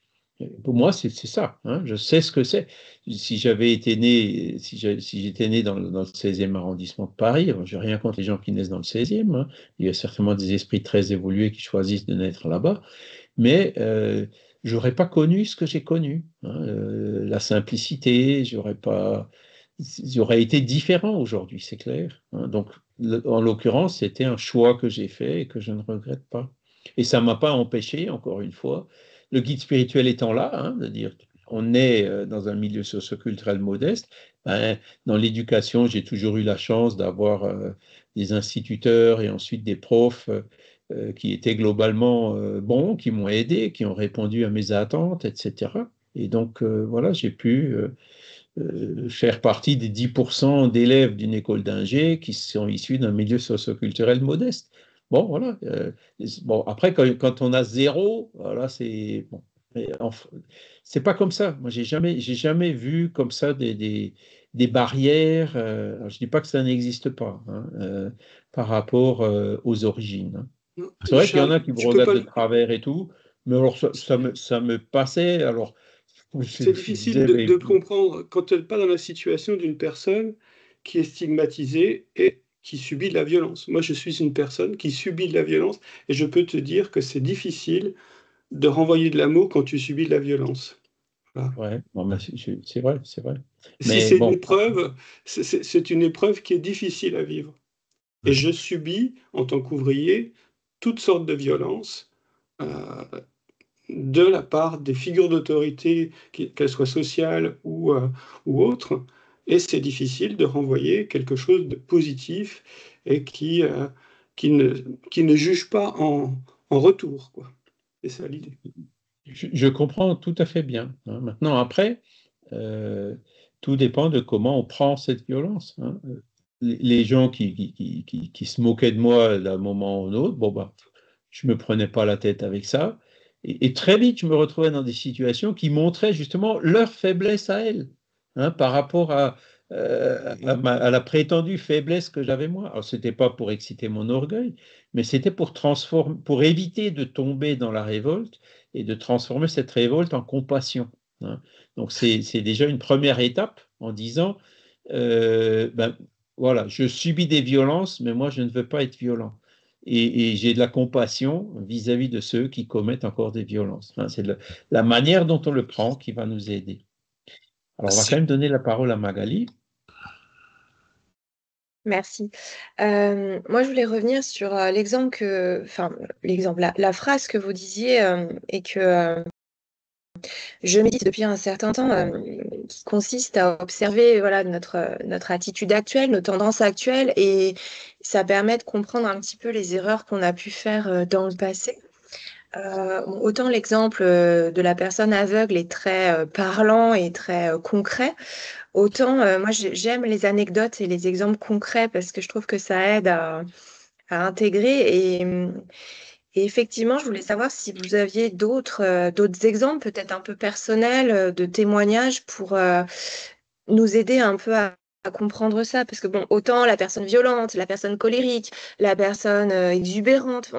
Pour moi, c'est ça, hein, je sais ce que c'est. Si j'étais né dans le 16e arrondissement de Paris, je n'ai rien contre les gens qui naissent dans le 16e, hein, il y a certainement des esprits très évolués qui choisissent de naître là-bas, mais je n'aurais pas connu ce que j'ai connu, hein, la simplicité, j'aurais été différent aujourd'hui, c'est clair, hein. Donc, en l'occurrence, c'était un choix que j'ai fait et que je ne regrette pas. Et ça ne m'a pas empêché, encore une fois, le guide spirituel étant là, hein, de dire on est dans un milieu socioculturel modeste. Ben, dans l'éducation, j'ai toujours eu la chance d'avoir des instituteurs et ensuite des profs qui étaient globalement bons, qui m'ont aidé, qui ont répondu à mes attentes, etc. Et donc, voilà, j'ai pu faire partie des 10% d'élèves d'une école d'ingé qui sont issus d'un milieu socioculturel modeste. Bon, voilà. Bon, après, quand on a zéro, voilà, c'est bon. C'est pas comme ça. Moi, j'ai jamais vu comme ça des barrières. Alors, je dis pas que ça n'existe pas, hein, par rapport aux origines, hein. C'est vrai qu'il y en a qui vous regardent de travers et tout, mais alors ça me passait. Alors, c'est difficile de comprendre quand tu n'es pas dans la situation d'une personne qui est stigmatisée et qui subit de la violence. Moi, je suis une personne qui subit de la violence et je peux te dire que c'est difficile de renvoyer de l'amour quand tu subis de la violence. Voilà. Ouais, bon, ben, c'est vrai, c'est vrai. Si c'est une épreuve, c'est une épreuve qui est difficile à vivre. Et je subis, en tant qu'ouvrier, toutes sortes de violences de la part des figures d'autorité, qu'elles soient sociales ou autres. Et c'est difficile de renvoyer quelque chose de positif et qui ne juge pas en retour, quoi. C'est ça l'idée. Je comprends tout à fait bien, hein. Maintenant, après, Tout dépend de comment on prend cette violence. Hein. Les gens qui se moquaient de moi d'un moment ou d'un autre, bon, bah, je ne me prenais pas la tête avec ça. Et très vite, je me retrouvais dans des situations qui montraient justement leur faiblesse à elles, hein, par rapport à la prétendue faiblesse que j'avais moi. Alors, ce n'était pas pour exciter mon orgueil, mais c'était pour éviter de tomber dans la révolte et de transformer cette révolte en compassion. Hein. Donc, c'est déjà une première étape en disant, ben, voilà, je subis des violences, mais moi, je ne veux pas être violent. Et j'ai de la compassion vis-à-vis de ceux qui commettent encore des violences. Hein, c'est la manière dont on le prend qui va nous aider. Alors, on va quand même donner la parole à Magali. Merci. Moi, je voulais revenir sur la phrase que vous disiez et que je médite depuis un certain temps, qui consiste à observer voilà, notre attitude actuelle, nos tendances actuelles, et ça permet de comprendre un petit peu les erreurs qu'on a pu faire dans le passé. Autant l'exemple de la personne aveugle est très parlant et très concret, autant moi j'aime les anecdotes et les exemples concrets parce que je trouve que ça aide à intégrer. Et effectivement, je voulais savoir si vous aviez d'autres exemples, peut-être un peu personnels, de témoignages pour nous aider un peu à comprendre ça. Parce que bon, autant la personne violente, la personne colérique, la personne exubérante,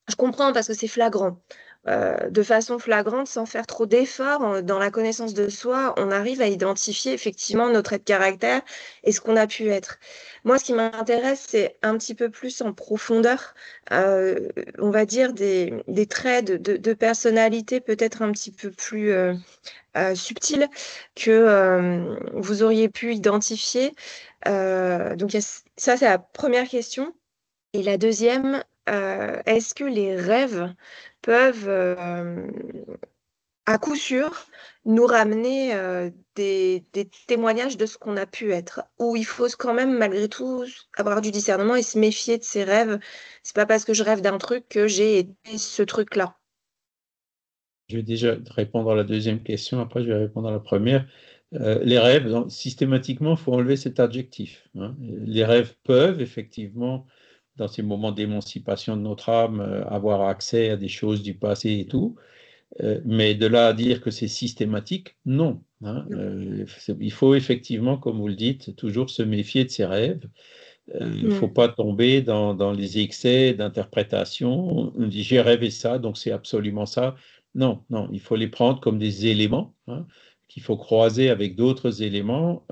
je comprends parce que c'est flagrant. De façon flagrante, sans faire trop d'efforts, dans la connaissance de soi, on arrive à identifier effectivement nos traits de caractère et ce qu'on a pu être. Moi, ce qui m'intéresse, c'est un petit peu plus en profondeur, on va dire des traits de personnalité peut-être un petit peu plus subtils que vous auriez pu identifier. Donc, ça, c'est la première question. Et la deuxième, est-ce que les rêves peuvent, à coup sûr, nous ramener des témoignages de ce qu'on a pu être, ou il faut quand même malgré tout avoir du discernement et se méfier de ces rêves. C'est pas parce que je rêve d'un truc que j'ai été ce truc-là. Je vais déjà répondre à la deuxième question, après je vais répondre à la première. Les rêves, donc, systématiquement, il faut enlever cet adjectif. Hein. Les rêves peuvent effectivement, dans ces moments d'émancipation de notre âme, avoir accès à des choses du passé et tout, mais de là à dire que c'est systématique, non. Hein. Il faut effectivement, comme vous le dites, toujours se méfier de ces rêves. Il ne faut pas tomber dans les excès d'interprétation. On dit j'ai rêvé ça, donc c'est absolument ça. Non, non, il faut les prendre comme des éléments, hein, qu'il faut croiser avec d'autres éléments,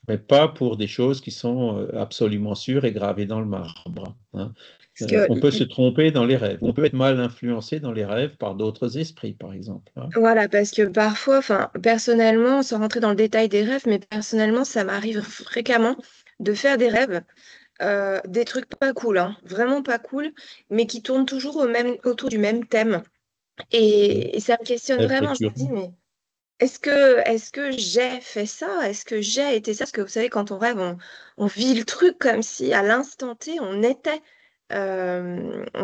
mais pas pour des choses qui sont absolument sûres et gravées dans le marbre. Hein. On peut se tromper dans les rêves. On peut être mal influencé dans les rêves par d'autres esprits, par exemple. Hein. Voilà, parce que parfois, enfin, personnellement, sans rentrer dans le détail des rêves, mais personnellement, ça m'arrive fréquemment de faire des rêves, des trucs pas cool, hein, vraiment pas cool, mais qui tournent toujours autour du même thème. Et ça me questionne vraiment. Je me dis, mais est-ce que j'ai fait ça? Est-ce que j'ai été ça? Parce que vous savez, quand on rêve, on vit le truc comme si à l'instant T, on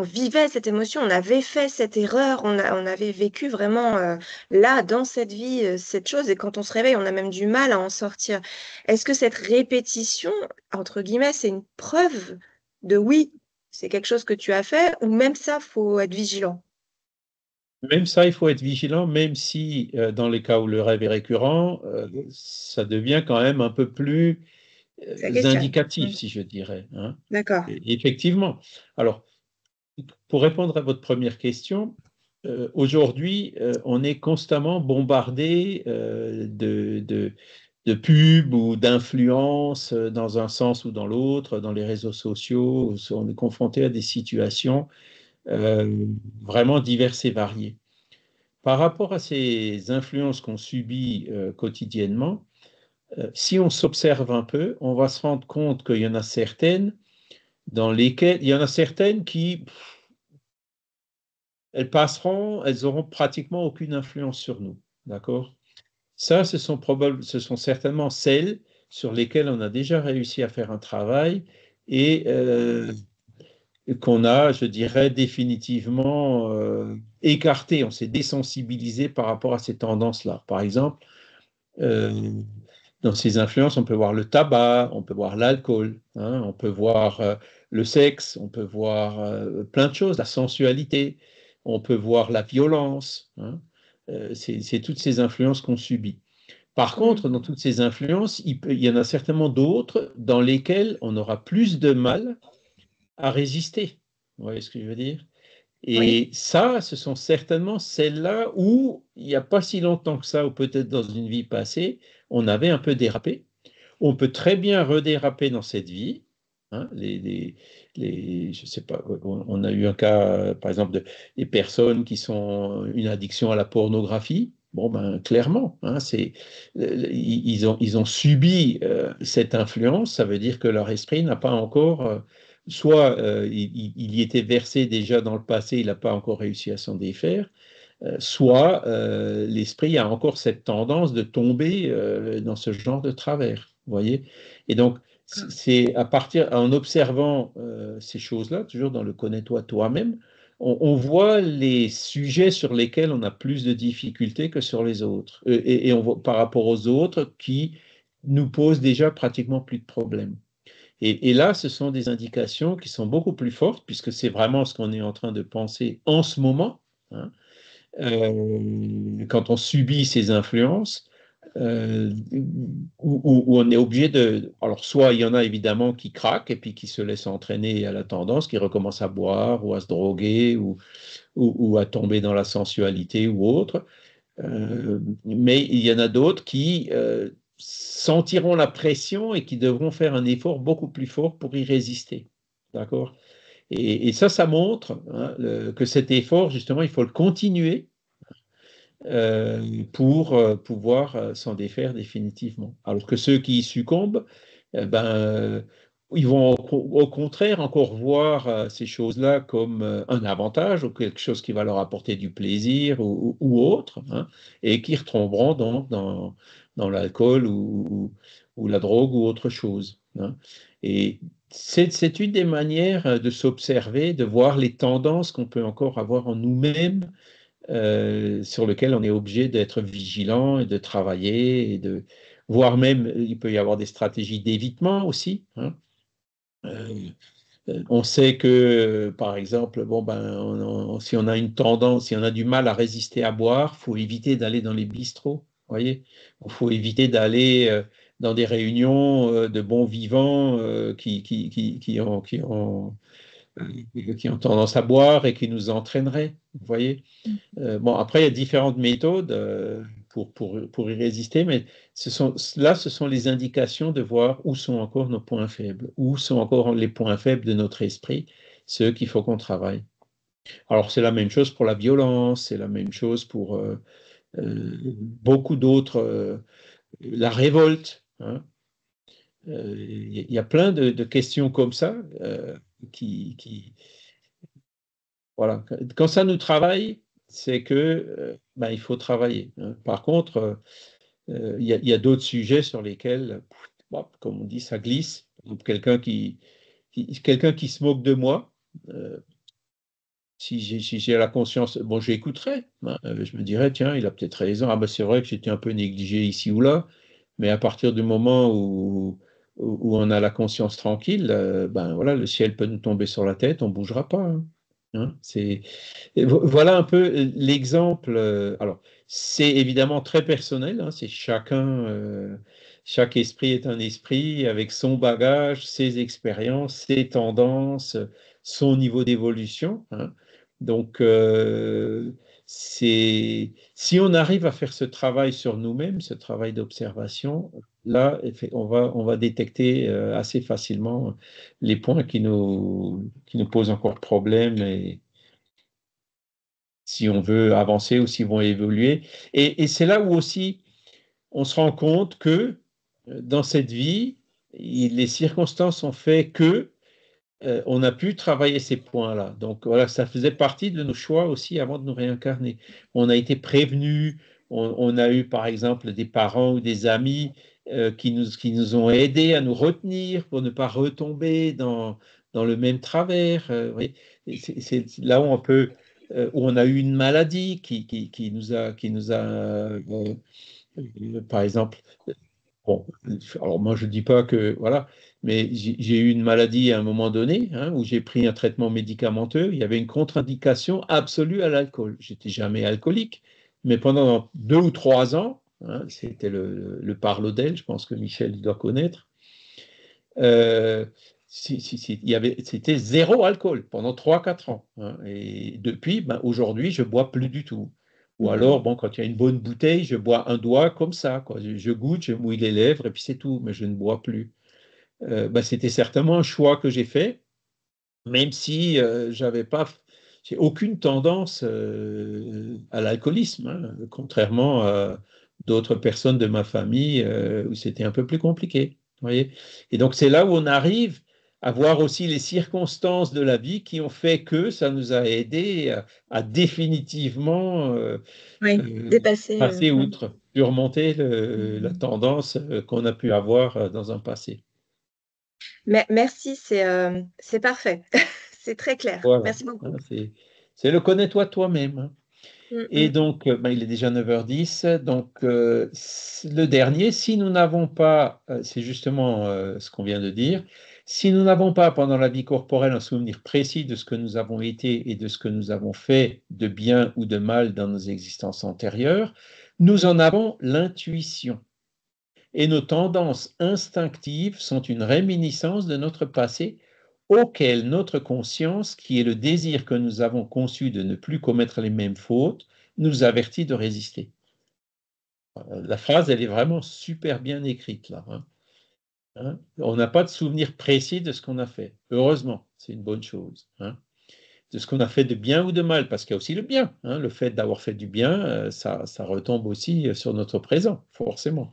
vivait cette émotion, on avait fait cette erreur, on avait vécu vraiment là, dans cette vie, cette chose. Et quand on se réveille, on a même du mal à en sortir. Est-ce que cette répétition, entre guillemets, c'est une preuve de oui, c'est quelque chose que tu as fait, ou même ça, faut être vigilant? Même ça, il faut être vigilant, même si dans les cas où le rêve est récurrent, ça devient quand même un peu plus Ça questionne. indicatif, si je dirais. Hein. D'accord. Et effectivement. Alors, pour répondre à votre première question, aujourd'hui, on est constamment bombardé de pubs ou d'influences dans un sens ou dans l'autre, dans les réseaux sociaux. On est confronté à des situations vraiment diverses et variées. Par rapport à ces influences qu'on subit quotidiennement, si on s'observe un peu, on va se rendre compte qu'il y en a certaines qui, elles auront pratiquement aucune influence sur nous. D'accord? Ça, ce sont certainement celles sur lesquelles on a déjà réussi à faire un travail et qu'on a, je dirais, définitivement écarté. On s'est désensibilisé par rapport à ces tendances-là. Par exemple, dans ces influences, on peut voir le tabac, on peut voir l'alcool, hein, on peut voir le sexe, on peut voir plein de choses, la sensualité, on peut voir la violence. Hein. C'est toutes ces influences qu'on subit. Par contre, dans toutes ces influences, il y en a certainement d'autres dans lesquelles on aura plus de mal à résister. Vous voyez ce que je veux dire? Et ça, ce sont certainement celles-là où, il n'y a pas si longtemps que ça, ou peut-être dans une vie passée, on avait un peu dérapé. On peut très bien redéraper dans cette vie. Hein, je sais pas, on a eu un cas, par exemple, des personnes qui sont une addiction à la pornographie. Bon, ben, clairement, hein, ils ont subi cette influence. Ça veut dire que leur esprit n'a pas encore, soit il y était versé déjà dans le passé, il n'a pas encore réussi à s'en défaire, soit l'esprit a encore cette tendance de tomber dans ce genre de travers. Vous voyez? Et donc, c'est en observant ces choses-là, toujours dans le connais-toi toi-même, on voit les sujets sur lesquels on a plus de difficultés que sur les autres. Et on voit par rapport aux autres qui nous posent déjà pratiquement plus de problèmes. Et là, ce sont des indications qui sont beaucoup plus fortes, puisque c'est vraiment ce qu'on est en train de penser en ce moment. Hein, quand on subit ces influences, où on est obligé de... Alors, soit il y en a évidemment qui craquent et puis qui se laissent entraîner à la tendance, qui recommencent à boire ou à se droguer ou à tomber dans la sensualité ou autre. Mais il y en a d'autres qui sentiront la pression et qui devront faire un effort beaucoup plus fort pour y résister. D'accord? Et ça montre hein, que cet effort, justement, il faut le continuer pour pouvoir s'en défaire définitivement. Alors que ceux qui y succombent, ils vont au contraire encore voir ces choses-là comme un avantage ou quelque chose qui va leur apporter du plaisir ou autre, hein, et qui retomberont donc dans l'alcool ou la drogue ou autre chose. Hein. Et c'est une des manières de s'observer, de voir les tendances qu'on peut encore avoir en nous-mêmes, sur lequel on est obligé d'être vigilant et de travailler, voire même, il peut y avoir des stratégies d'évitement aussi. Hein. On sait que, par exemple, bon, si on a une tendance, si on a du mal à résister à boire, il faut éviter d'aller dans les bistrots. Voyez, il faut éviter d'aller dans des réunions de bons vivants qui ont tendance à boire et qui nous entraîneraient. Vous voyez. Bon, après, il y a différentes méthodes pour y résister, mais ce sont les indications de voir où sont encore nos points faibles, où sont encore les points faibles de notre esprit, ceux qu'il faut qu'on travaille. Alors, c'est la même chose pour la violence, c'est la même chose pour beaucoup d'autres, la révolte. Hein. Il y a plein de questions comme ça voilà. Quand ça nous travaille, c'est que il faut travailler. Hein. Par contre, il y a d'autres sujets sur lesquels, comme on dit, ça glisse. Quelqu'un qui se moque de moi, si j'ai la conscience, bon, j'écouterai. Hein, je me dirais, tiens, il a peut-être raison. Ah, c'est vrai que j'étais un peu négligé ici ou là, mais à partir du moment où on a la conscience tranquille, voilà, le ciel peut nous tomber sur la tête, on ne bougera pas. Hein. Hein, voilà un peu l'exemple. Alors, c'est évidemment très personnel. Hein, c'est chaque esprit est un esprit avec son bagage, ses expériences, ses tendances, son niveau d'évolution. Hein. Donc, si on arrive à faire ce travail sur nous-mêmes, ce travail d'observation, là, on va détecter assez facilement les points qui nous posent encore problème et si on veut avancer ou s'ils vont évoluer. Et c'est là où aussi on se rend compte que dans cette vie, les circonstances ont fait que on a pu travailler ces points-là. Donc voilà, ça faisait partie de nos choix aussi avant de nous réincarner. On a été prévenus, on a eu par exemple des parents ou des amis qui nous ont aidés à nous retenir pour ne pas retomber dans dans le même travers. Vous voyez. C'est là où on peut, où on a eu une maladie qui nous a, par exemple, bon, alors moi je ne dis pas que, voilà, mais j'ai eu une maladie à un moment donné, hein, où j'ai pris un traitement médicamenteux, il y avait une contre-indication absolue à l'alcool. J'étais jamais alcoolique, mais pendant 2 ou 3 ans, hein, c'était le Parlodel, je pense que Michel doit connaître, euh, c'était 0 alcool pendant 3 ou 4 ans, hein. Et depuis, ben, aujourd'hui, je bois plus du tout. Ou alors, bon, quand il y a une bonne bouteille, je bois un doigt comme ça, quoi. Je goûte, je mouille les lèvres et puis c'est tout, mais je ne bois plus. Ben, c'était certainement un choix que j'ai fait, même si j'ai aucune tendance à l'alcoolisme, hein, contrairement à d'autres personnes de ma famille où c'était un peu plus compliqué. Vous voyez. Et donc c'est là où on arrive à voir aussi les circonstances de la vie qui ont fait que ça nous a aidé à définitivement passer outre, surmonter la tendance qu'on a pu avoir dans un passé. Merci, c'est parfait. C'est très clair. Voilà. Merci beaucoup. Hein, c'est le connais-toi toi-même. Hein. Et donc, ben, il est déjà 9h10. Donc, le dernier, si nous n'avons pas, c'est justement ce qu'on vient de dire, si nous n'avons pas pendant la vie corporelle un souvenir précis de ce que nous avons été et de ce que nous avons fait de bien ou de mal dans nos existences antérieures, nous en avons l'intuition. Et nos tendances instinctives sont une réminiscence de notre passé auquel notre conscience, qui est le désir que nous avons conçu de ne plus commettre les mêmes fautes, nous avertit de résister. La phrase, elle est vraiment super bien écrite là. Hein. On n'a pas de souvenir précis de ce qu'on a fait. Heureusement, c'est une bonne chose. Hein. De ce qu'on a fait de bien ou de mal, parce qu'il y a aussi le bien. Hein. Le fait d'avoir fait du bien, ça retombe aussi sur notre présent, forcément.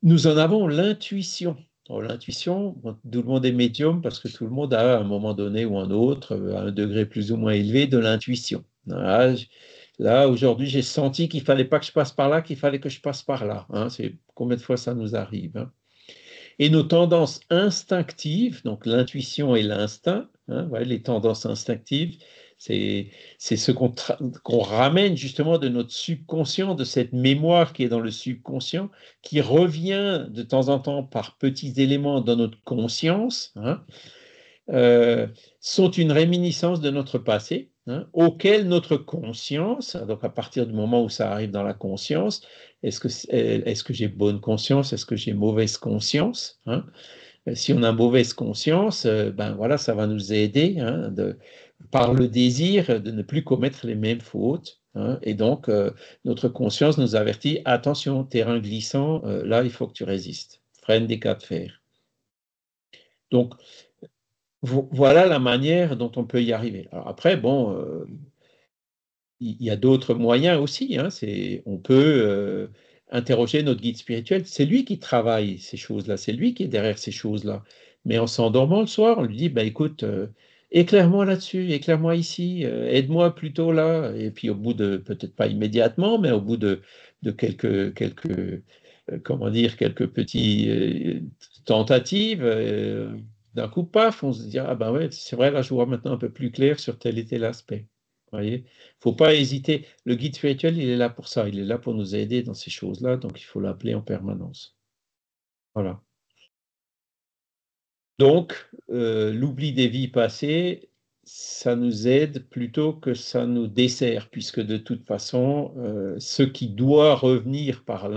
Nous en avons l'intuition. L'intuition, tout le monde est médium parce que tout le monde a à un moment donné ou un autre, à un degré plus ou moins élevé, de l'intuition. Là, aujourd'hui, j'ai senti qu'il ne fallait pas que je passe par là, qu'il fallait que je passe par là. Hein, c'est combien de fois ça nous arrive. Hein. Et nos tendances instinctives, donc l'intuition et l'instinct, hein, ouais, les tendances instinctives, c'est ce qu'on ramène justement de notre subconscient, de cette mémoire qui est dans le subconscient, qui revient de temps en temps par petits éléments dans notre conscience, hein, sont une réminiscence de notre passé, hein, auquel notre conscience, donc à partir du moment où ça arrive dans la conscience, est-ce que j'ai bonne conscience, est-ce que j'ai mauvaise conscience, hein? Si on a mauvaise conscience, ben voilà, ça va nous aider, hein, par le désir de ne plus commettre les mêmes fautes. Hein, et donc, notre conscience nous avertit, attention, terrain glissant, là, il faut que tu résistes. Freine des cas de fer. Donc, voilà la manière dont on peut y arriver. Alors après, bon, il y a d'autres moyens aussi. Hein, on peut interroger notre guide spirituel. C'est lui qui travaille ces choses-là, c'est lui qui est derrière ces choses-là. Mais en s'endormant le soir, on lui dit, bah, écoute, éclaire-moi là-dessus, éclaire-moi ici, aide-moi plutôt là. Et puis au bout de, peut-être pas immédiatement, mais au bout de quelques comment dire, quelques petites tentatives, d'un coup, paf, on se dit, ah ben ouais, c'est vrai, là, je vois maintenant un peu plus clair sur tel et tel aspect. Vous voyez, il ne faut pas hésiter. Le guide spirituel, il est là pour ça. Il est là pour nous aider dans ces choses-là, donc il faut l'appeler en permanence. Voilà. Donc, l'oubli des vies passées, ça nous aide plutôt que ça nous dessert, puisque de toute façon, ce qui doit revenir par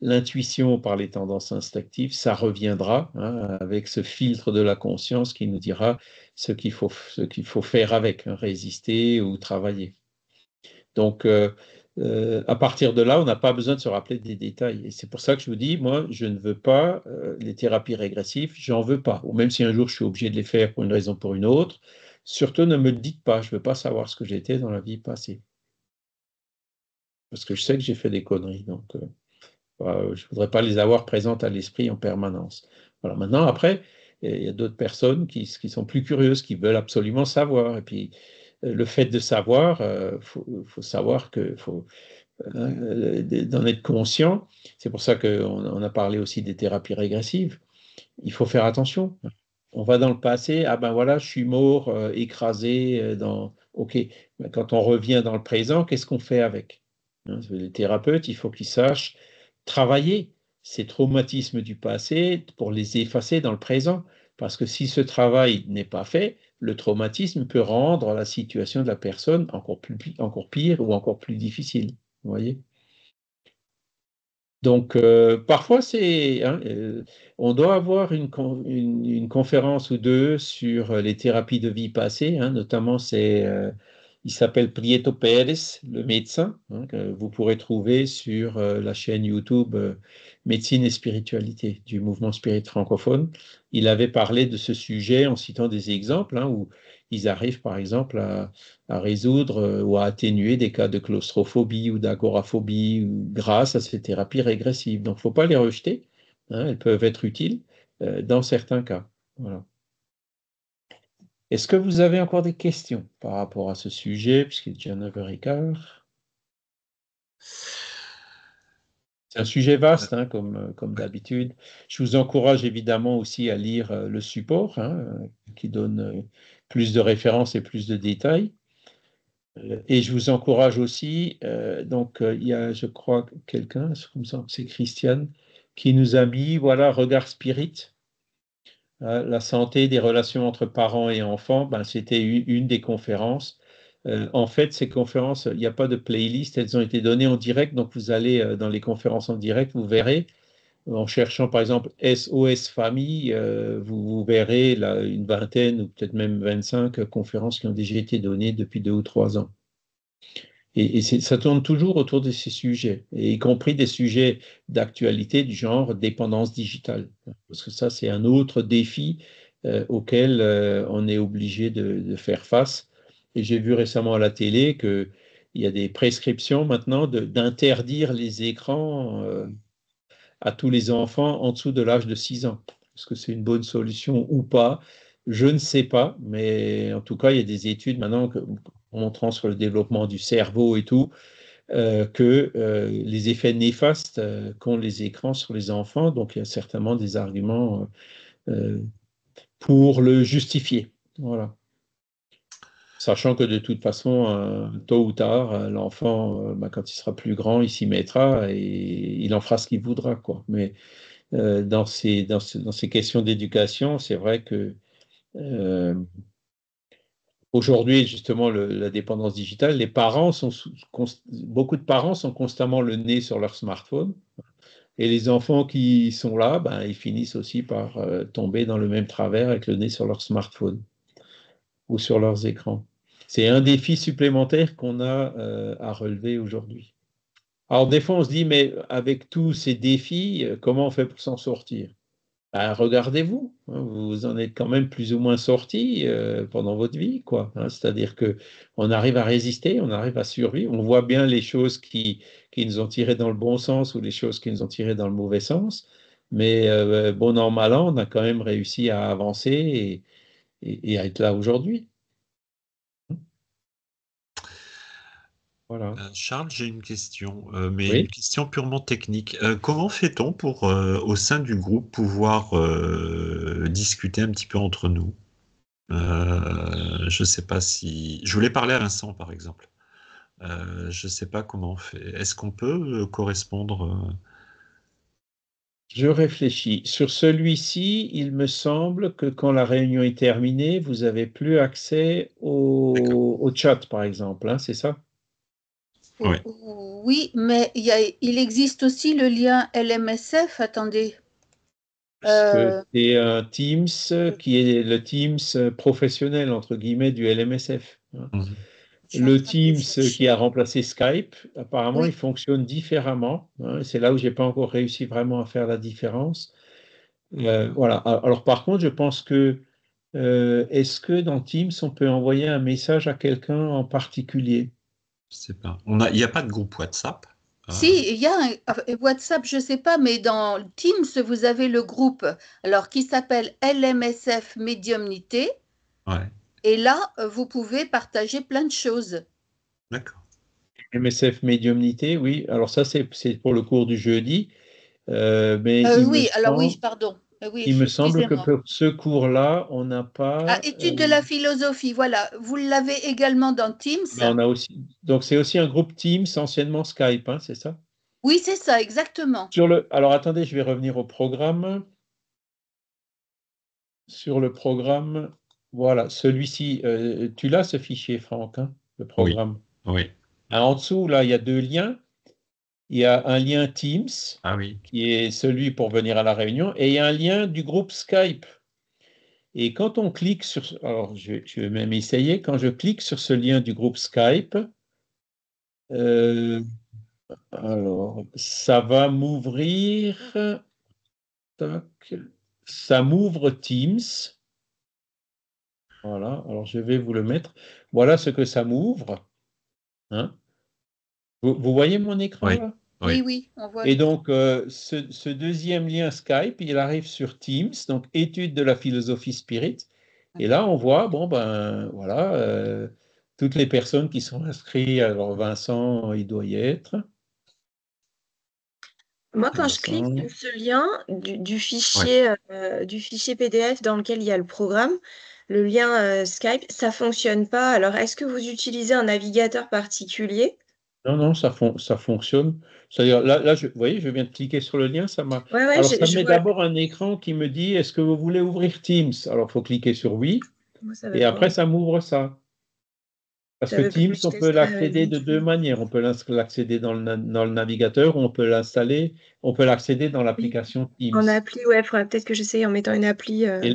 l'intuition, par les tendances instinctives, ça reviendra, hein, avec ce filtre de la conscience qui nous dira ce qu'il faut faire avec, hein, résister ou travailler. Donc, à partir de là, on n'a pas besoin de se rappeler des détails. Et c'est pour ça que je vous dis, moi, je ne veux pas les thérapies régressives, j'en veux pas. Ou même si un jour je suis obligé de les faire pour une raison ou pour une autre, surtout ne me le dites pas, je ne veux pas savoir ce que j'étais dans la vie passée. Parce que je sais que j'ai fait des conneries, donc je ne voudrais pas les avoir présentes à l'esprit en permanence. Voilà. Maintenant, après, il y a d'autres personnes qui sont plus curieuses, qui veulent absolument savoir. Et puis, le fait de savoir, faut savoir qu'il faut d'en être conscient. C'est pour ça qu'on a parlé aussi des thérapies régressives. Il faut faire attention. on va dans le passé, ah ben voilà, je suis mort, écrasé dans... OK, ben, quand on revient dans le présent, qu'est-ce qu'on fait avec? Hein, les thérapeutes, il faut qu'ils sachent travailler ces traumatismes du passé pour les effacer dans le présent. Parce que si ce travail n'est pas fait, le traumatisme peut rendre la situation de la personne encore pire ou encore plus difficile. Vous voyez? Donc, parfois, on doit avoir une conférence ou deux sur les thérapies de vie passée, hein, notamment, il s'appelle Prieto Pérez, le médecin, hein, que vous pourrez trouver sur la chaîne YouTube Médecine et Spiritualité du mouvement spirit francophone. Il avait parlé de ce sujet en citant des exemples, hein, où ils arrivent, par exemple, à résoudre ou à atténuer des cas de claustrophobie ou d'agoraphobie grâce à ces thérapies régressives. Donc, il ne faut pas les rejeter, hein, elles peuvent être utiles dans certains cas. Voilà. Est-ce que vous avez encore des questions par rapport à ce sujet, puisqu'il est déjà 9h15? C'est un sujet vaste, hein, comme d'habitude. Je vous encourage évidemment aussi à lire le support, hein, qui donne plus de références et plus de détails. Et je vous encourage aussi, il y a, je crois, quelqu'un, c'est Christiane, qui nous a mis, voilà, Regard Spirit, la santé des relations entre parents et enfants, ben, c'était une des conférences. En fait, ces conférences, il n'y a pas de playlist, elles ont été données en direct, donc vous allez dans les conférences en direct, vous verrez, en cherchant par exemple SOS Famille, vous verrez là, une vingtaine ou peut-être même 25 conférences qui ont déjà été données depuis 2 ou 3 ans. Et ça tourne toujours autour de ces sujets, et y compris des sujets d'actualité du genre dépendance digitale. Parce que ça, c'est un autre défi auquel on est obligé de faire face. Et j'ai vu récemment à la télé qu'il y a des prescriptions maintenant d'interdire les écrans à tous les enfants en dessous de l'âge de 6 ans. Est-ce que c'est une bonne solution ou pas? Je ne sais pas, mais en tout cas, il y a des études maintenant montrant sur le développement du cerveau et tout, que les effets néfastes qu'ont les écrans sur les enfants, donc il y a certainement des arguments pour le justifier. Voilà. Sachant que de toute façon, tôt ou tard, l'enfant, quand il sera plus grand, il s'y mettra et il en fera ce qu'il voudra, quoi. Mais dans ces questions d'éducation, c'est vrai que aujourd'hui, justement, la dépendance digitale, beaucoup de parents sont constamment le nez sur leur smartphone, et les enfants qui sont là, ben, ils finissent aussi par tomber dans le même travers avec le nez sur leur smartphone ou sur leurs écrans. C'est un défi supplémentaire qu'on a à relever aujourd'hui. Alors, des fois, on se dit, mais avec tous ces défis, comment on fait pour s'en sortir? Ben, regardez-vous, hein, vous en êtes quand même plus ou moins sorti pendant votre vie, quoi. Hein, c'est-à-dire que on arrive à résister, on arrive à survivre, on voit bien les choses qui nous ont tirés dans le bon sens ou les choses qui nous ont tirés dans le mauvais sens, mais bon an, mal an, on a quand même réussi à avancer et à être là aujourd'hui. Voilà. Charles, j'ai une question, mais Oui. une question purement technique. Comment fait-on pour, au sein du groupe, pouvoir discuter un petit peu entre nous? Je ne sais pas si... Je voulais parler à Vincent, par exemple. Je ne sais pas comment on fait. Est-ce qu'on peut correspondre Je réfléchis. Sur celui-ci, il me semble que quand la réunion est terminée, vous n'avez plus accès au chat, par exemple, hein, c'est ça? Oui. Oui, mais il existe aussi le lien LMSF. Attendez. C'est un Teams qui est le Teams professionnel, entre guillemets, du LMSF. Hein. Le Teams qui a remplacé Skype, apparemment, Oui. il fonctionne différemment. Hein, c'est là où je n'ai pas encore réussi vraiment à faire la différence. Voilà. Alors, par contre, je pense que est-ce que dans Teams, on peut envoyer un message à quelqu'un en particulier? Je sais pas. Il n'y a pas de groupe WhatsApp. Si, il y a un WhatsApp, je ne sais pas, mais dans Teams, vous avez le groupe alors, qui s'appelle LMSF Médiumnité. Ouais. Et là, vous pouvez partager plein de choses. D'accord. MSF Médiumnité, oui. Alors ça, c'est pour le cours du jeudi. Mais il me Oui, alors oui, semble... pardon. Oui, Il me semble que excusez-moi. pour ce cours-là, on n'a pas. Ah, étude de la philosophie, voilà. Vous l'avez également dans Teams. On a aussi. Donc, c'est aussi un groupe Teams, anciennement Skype, hein, c'est ça? Oui, c'est ça, exactement. Alors, attendez, je vais revenir au programme. Sur le programme, voilà, celui-ci, tu l'as ce fichier, Franck, hein, le Oui, programme. oui. En dessous, là, il y a deux liens. Il y a un lien Teams, Ah oui. qui est celui pour venir à la réunion, et il y a un lien du groupe Skype. Et quand on clique sur, alors je vais même essayer, quand je clique sur ce lien du groupe Skype, alors ça va m'ouvrir, tac, ça m'ouvre Teams. Voilà, alors je vais vous le mettre. Voilà ce que ça m'ouvre. Hein. Vous voyez mon écran Oui, là? Oui, oui. oui, on voit. Et donc, ce deuxième lien Skype, il arrive sur Teams, donc étude de la philosophie spirit. Et là, on voit, bon, ben voilà, toutes les personnes qui sont inscrites. Alors, Vincent, il doit y être. Moi, quand je clique Vincent. sur ce lien du fichier, du fichier PDF dans lequel il y a le programme, le lien Skype, ça fonctionne pas. Alors, est-ce que vous utilisez un navigateur particulier? Non, non, ça fonctionne. C'est-à-dire, là vous voyez, je viens de cliquer sur le lien, ça m'a. Ouais, ouais, Alors, ça me je met vois. d'abord un écran qui me dit, est-ce que vous voulez ouvrir Teams? Alors, il faut cliquer sur oui, Moi, ça et veut après, pas. ça m'ouvre ça. Parce Ça que veut pas. Teams, Je on peut testerai l'accéder avec de deux vous. manières. On peut l'accéder dans le navigateur ou on peut l'installer, on peut l'accéder dans Oui. l'application Teams. En appli, ouais, il faudrait peut-être que j'essaye en mettant une appli. Et,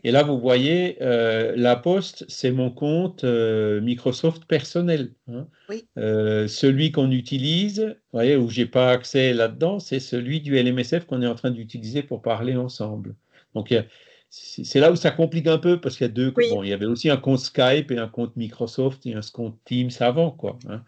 et là, vous voyez, la poste, c'est mon compte Microsoft personnel. Hein. Oui. Celui qu'on utilise, vous voyez, où j'ai pas accès là-dedans, c'est celui du LMSF qu'on est en train d'utiliser pour parler ensemble. Donc, c'est là où ça complique un peu parce qu'il y a deux. Oui. Bon, il y avait aussi un compte Skype et un compte Microsoft et un compte Teams avant, quoi. Hein.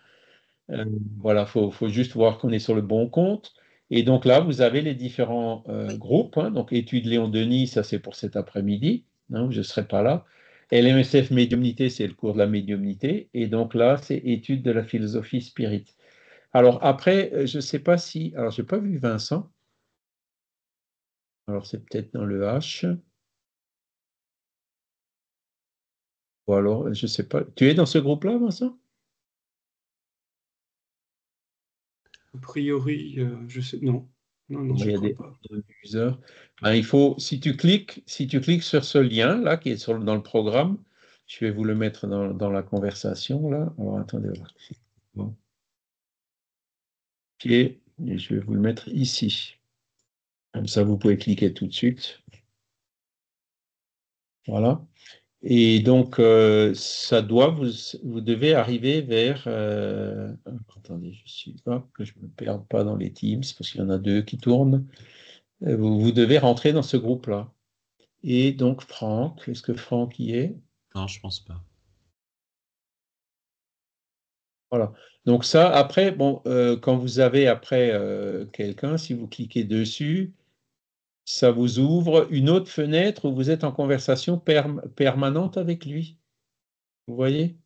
Voilà, faut juste voir qu'on est sur le bon compte. Et donc là, vous avez les différents Oui. groupes. Hein. Donc, étude Léon Denis, ça c'est pour cet après-midi, hein, où je ne serai pas là. LMSF médiumnité, c'est le cours de la médiumnité. Et donc là, c'est étude de la philosophie spirit. Alors après, je ne sais pas si. Alors, je n'ai pas vu Vincent. Alors, c'est peut-être dans le H. Ou alors, je ne sais pas. Tu es dans ce groupe-là, Vincent? A priori, je sais. Non, non, non, Il je y a crois des pas. users. Ben, il faut, si tu cliques sur ce lien là qui est dans le programme, je vais vous le mettre dans la conversation là. Alors attendez, voir. Bon. Ok, et je vais vous le mettre ici. Comme ça, vous pouvez cliquer tout de suite. Voilà. Et donc, ça doit, vous devez arriver vers. Attendez, je suis pas que je ne me perde pas dans les Teams parce qu'il y en a deux qui tournent. Vous devez rentrer dans ce groupe-là. Et donc, Franck, est-ce que Franck y est? Non, je pense pas. Voilà. Donc ça, après, bon, quand vous avez après quelqu'un, si vous cliquez dessus, ça vous ouvre une autre fenêtre où vous êtes en conversation permanente avec lui. Vous voyez?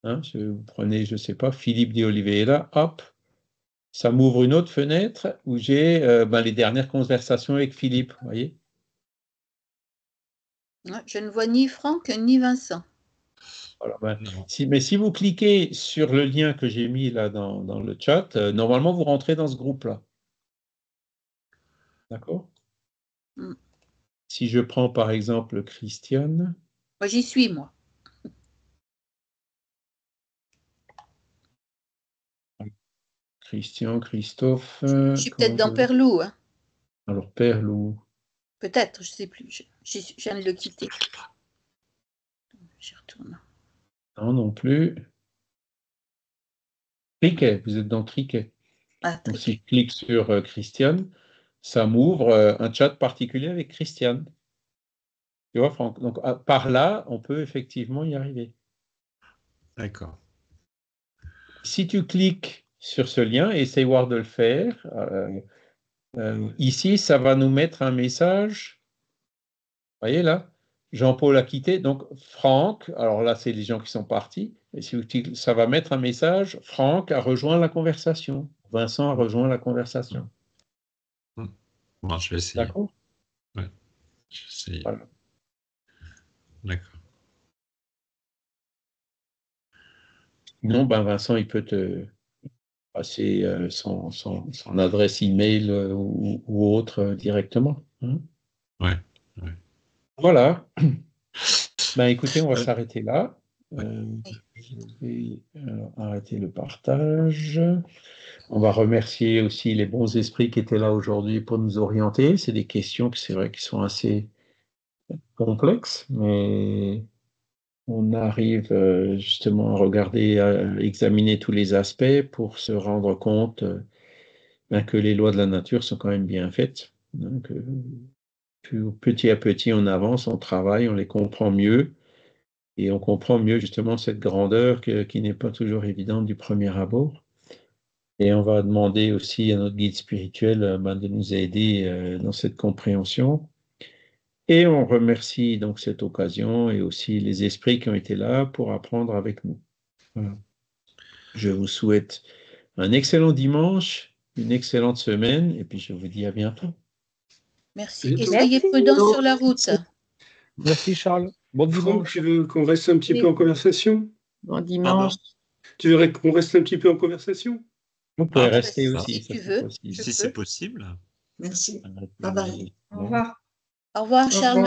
Hein, vous prenez, je ne sais pas, Philippe de Oliveira, hop, ça m'ouvre une autre fenêtre où j'ai les dernières conversations avec Philippe. Vous voyez? Je ne vois ni Franck ni Vincent. Voilà, Non. mais si vous cliquez sur le lien que j'ai mis là dans le chat, normalement vous rentrez dans ce groupe-là. D'accord? Mm. Si je prends par exemple Christiane. Moi, j'y suis, moi. Christian, Christophe. Je suis peut-être dans Perlou. Hein. Alors, Perlou. Peut-être, je ne sais plus. Je viens de le quitter. J'y retourne. Non, non plus. Triquet, vous êtes dans Triquet. Ah, Donc, si Triquet. je clique sur Christiane, ça m'ouvre un chat particulier avec Christiane. Tu vois, Franck? Donc, par là, on peut effectivement y arriver. D'accord. Si tu cliques sur ce lien, essaye voir de le faire. Ici, ça va nous mettre un message. Vous voyez là? Jean-Paul a quitté. Donc, Franck, alors là, c'est les gens qui sont partis. Et si ça va mettre un message. Franck a rejoint la conversation. Vincent a rejoint la conversation. Bon, je vais essayer. D'accord? Ouais, je vais essayer. Voilà. D'accord. Non, ben Vincent, il peut te passer son adresse email ou autre directement. Hein. Ouais. Voilà. Ben écoutez, on va Ouais. s'arrêter là. Je vais arrêter le partage. On va remercier aussi les bons esprits qui étaient là aujourd'hui pour nous orienter. C'est des questions que c'est vrai qui sont assez complexes, mais on arrive justement à regarder, à examiner tous les aspects pour se rendre compte que les lois de la nature sont quand même bien faites. Donc, petit à petit, on avance, on travaille, on les comprend mieux et on comprend mieux justement cette grandeur qui n'est pas toujours évidente du premier abord. Et on va demander aussi à notre guide spirituel de nous aider dans cette compréhension. Et on remercie donc cette occasion et aussi les esprits qui ont été là pour apprendre avec nous. Voilà. Je vous souhaite un excellent dimanche, une excellente semaine, et puis je vous dis à bientôt. Merci. Et Bientôt. soyez prudents sur la route. Merci Charles. Bon Franck, dimanche. tu veux qu'on reste un petit Oui. peu en conversation? Bon dimanche. Tu voudrais qu'on reste un petit peu en conversation? Vous pouvez Ah, rester ça. aussi, Si ça tu c'est veux. possible. Si c'est possible. Merci. Bye bye. Au revoir. Au revoir, Charles.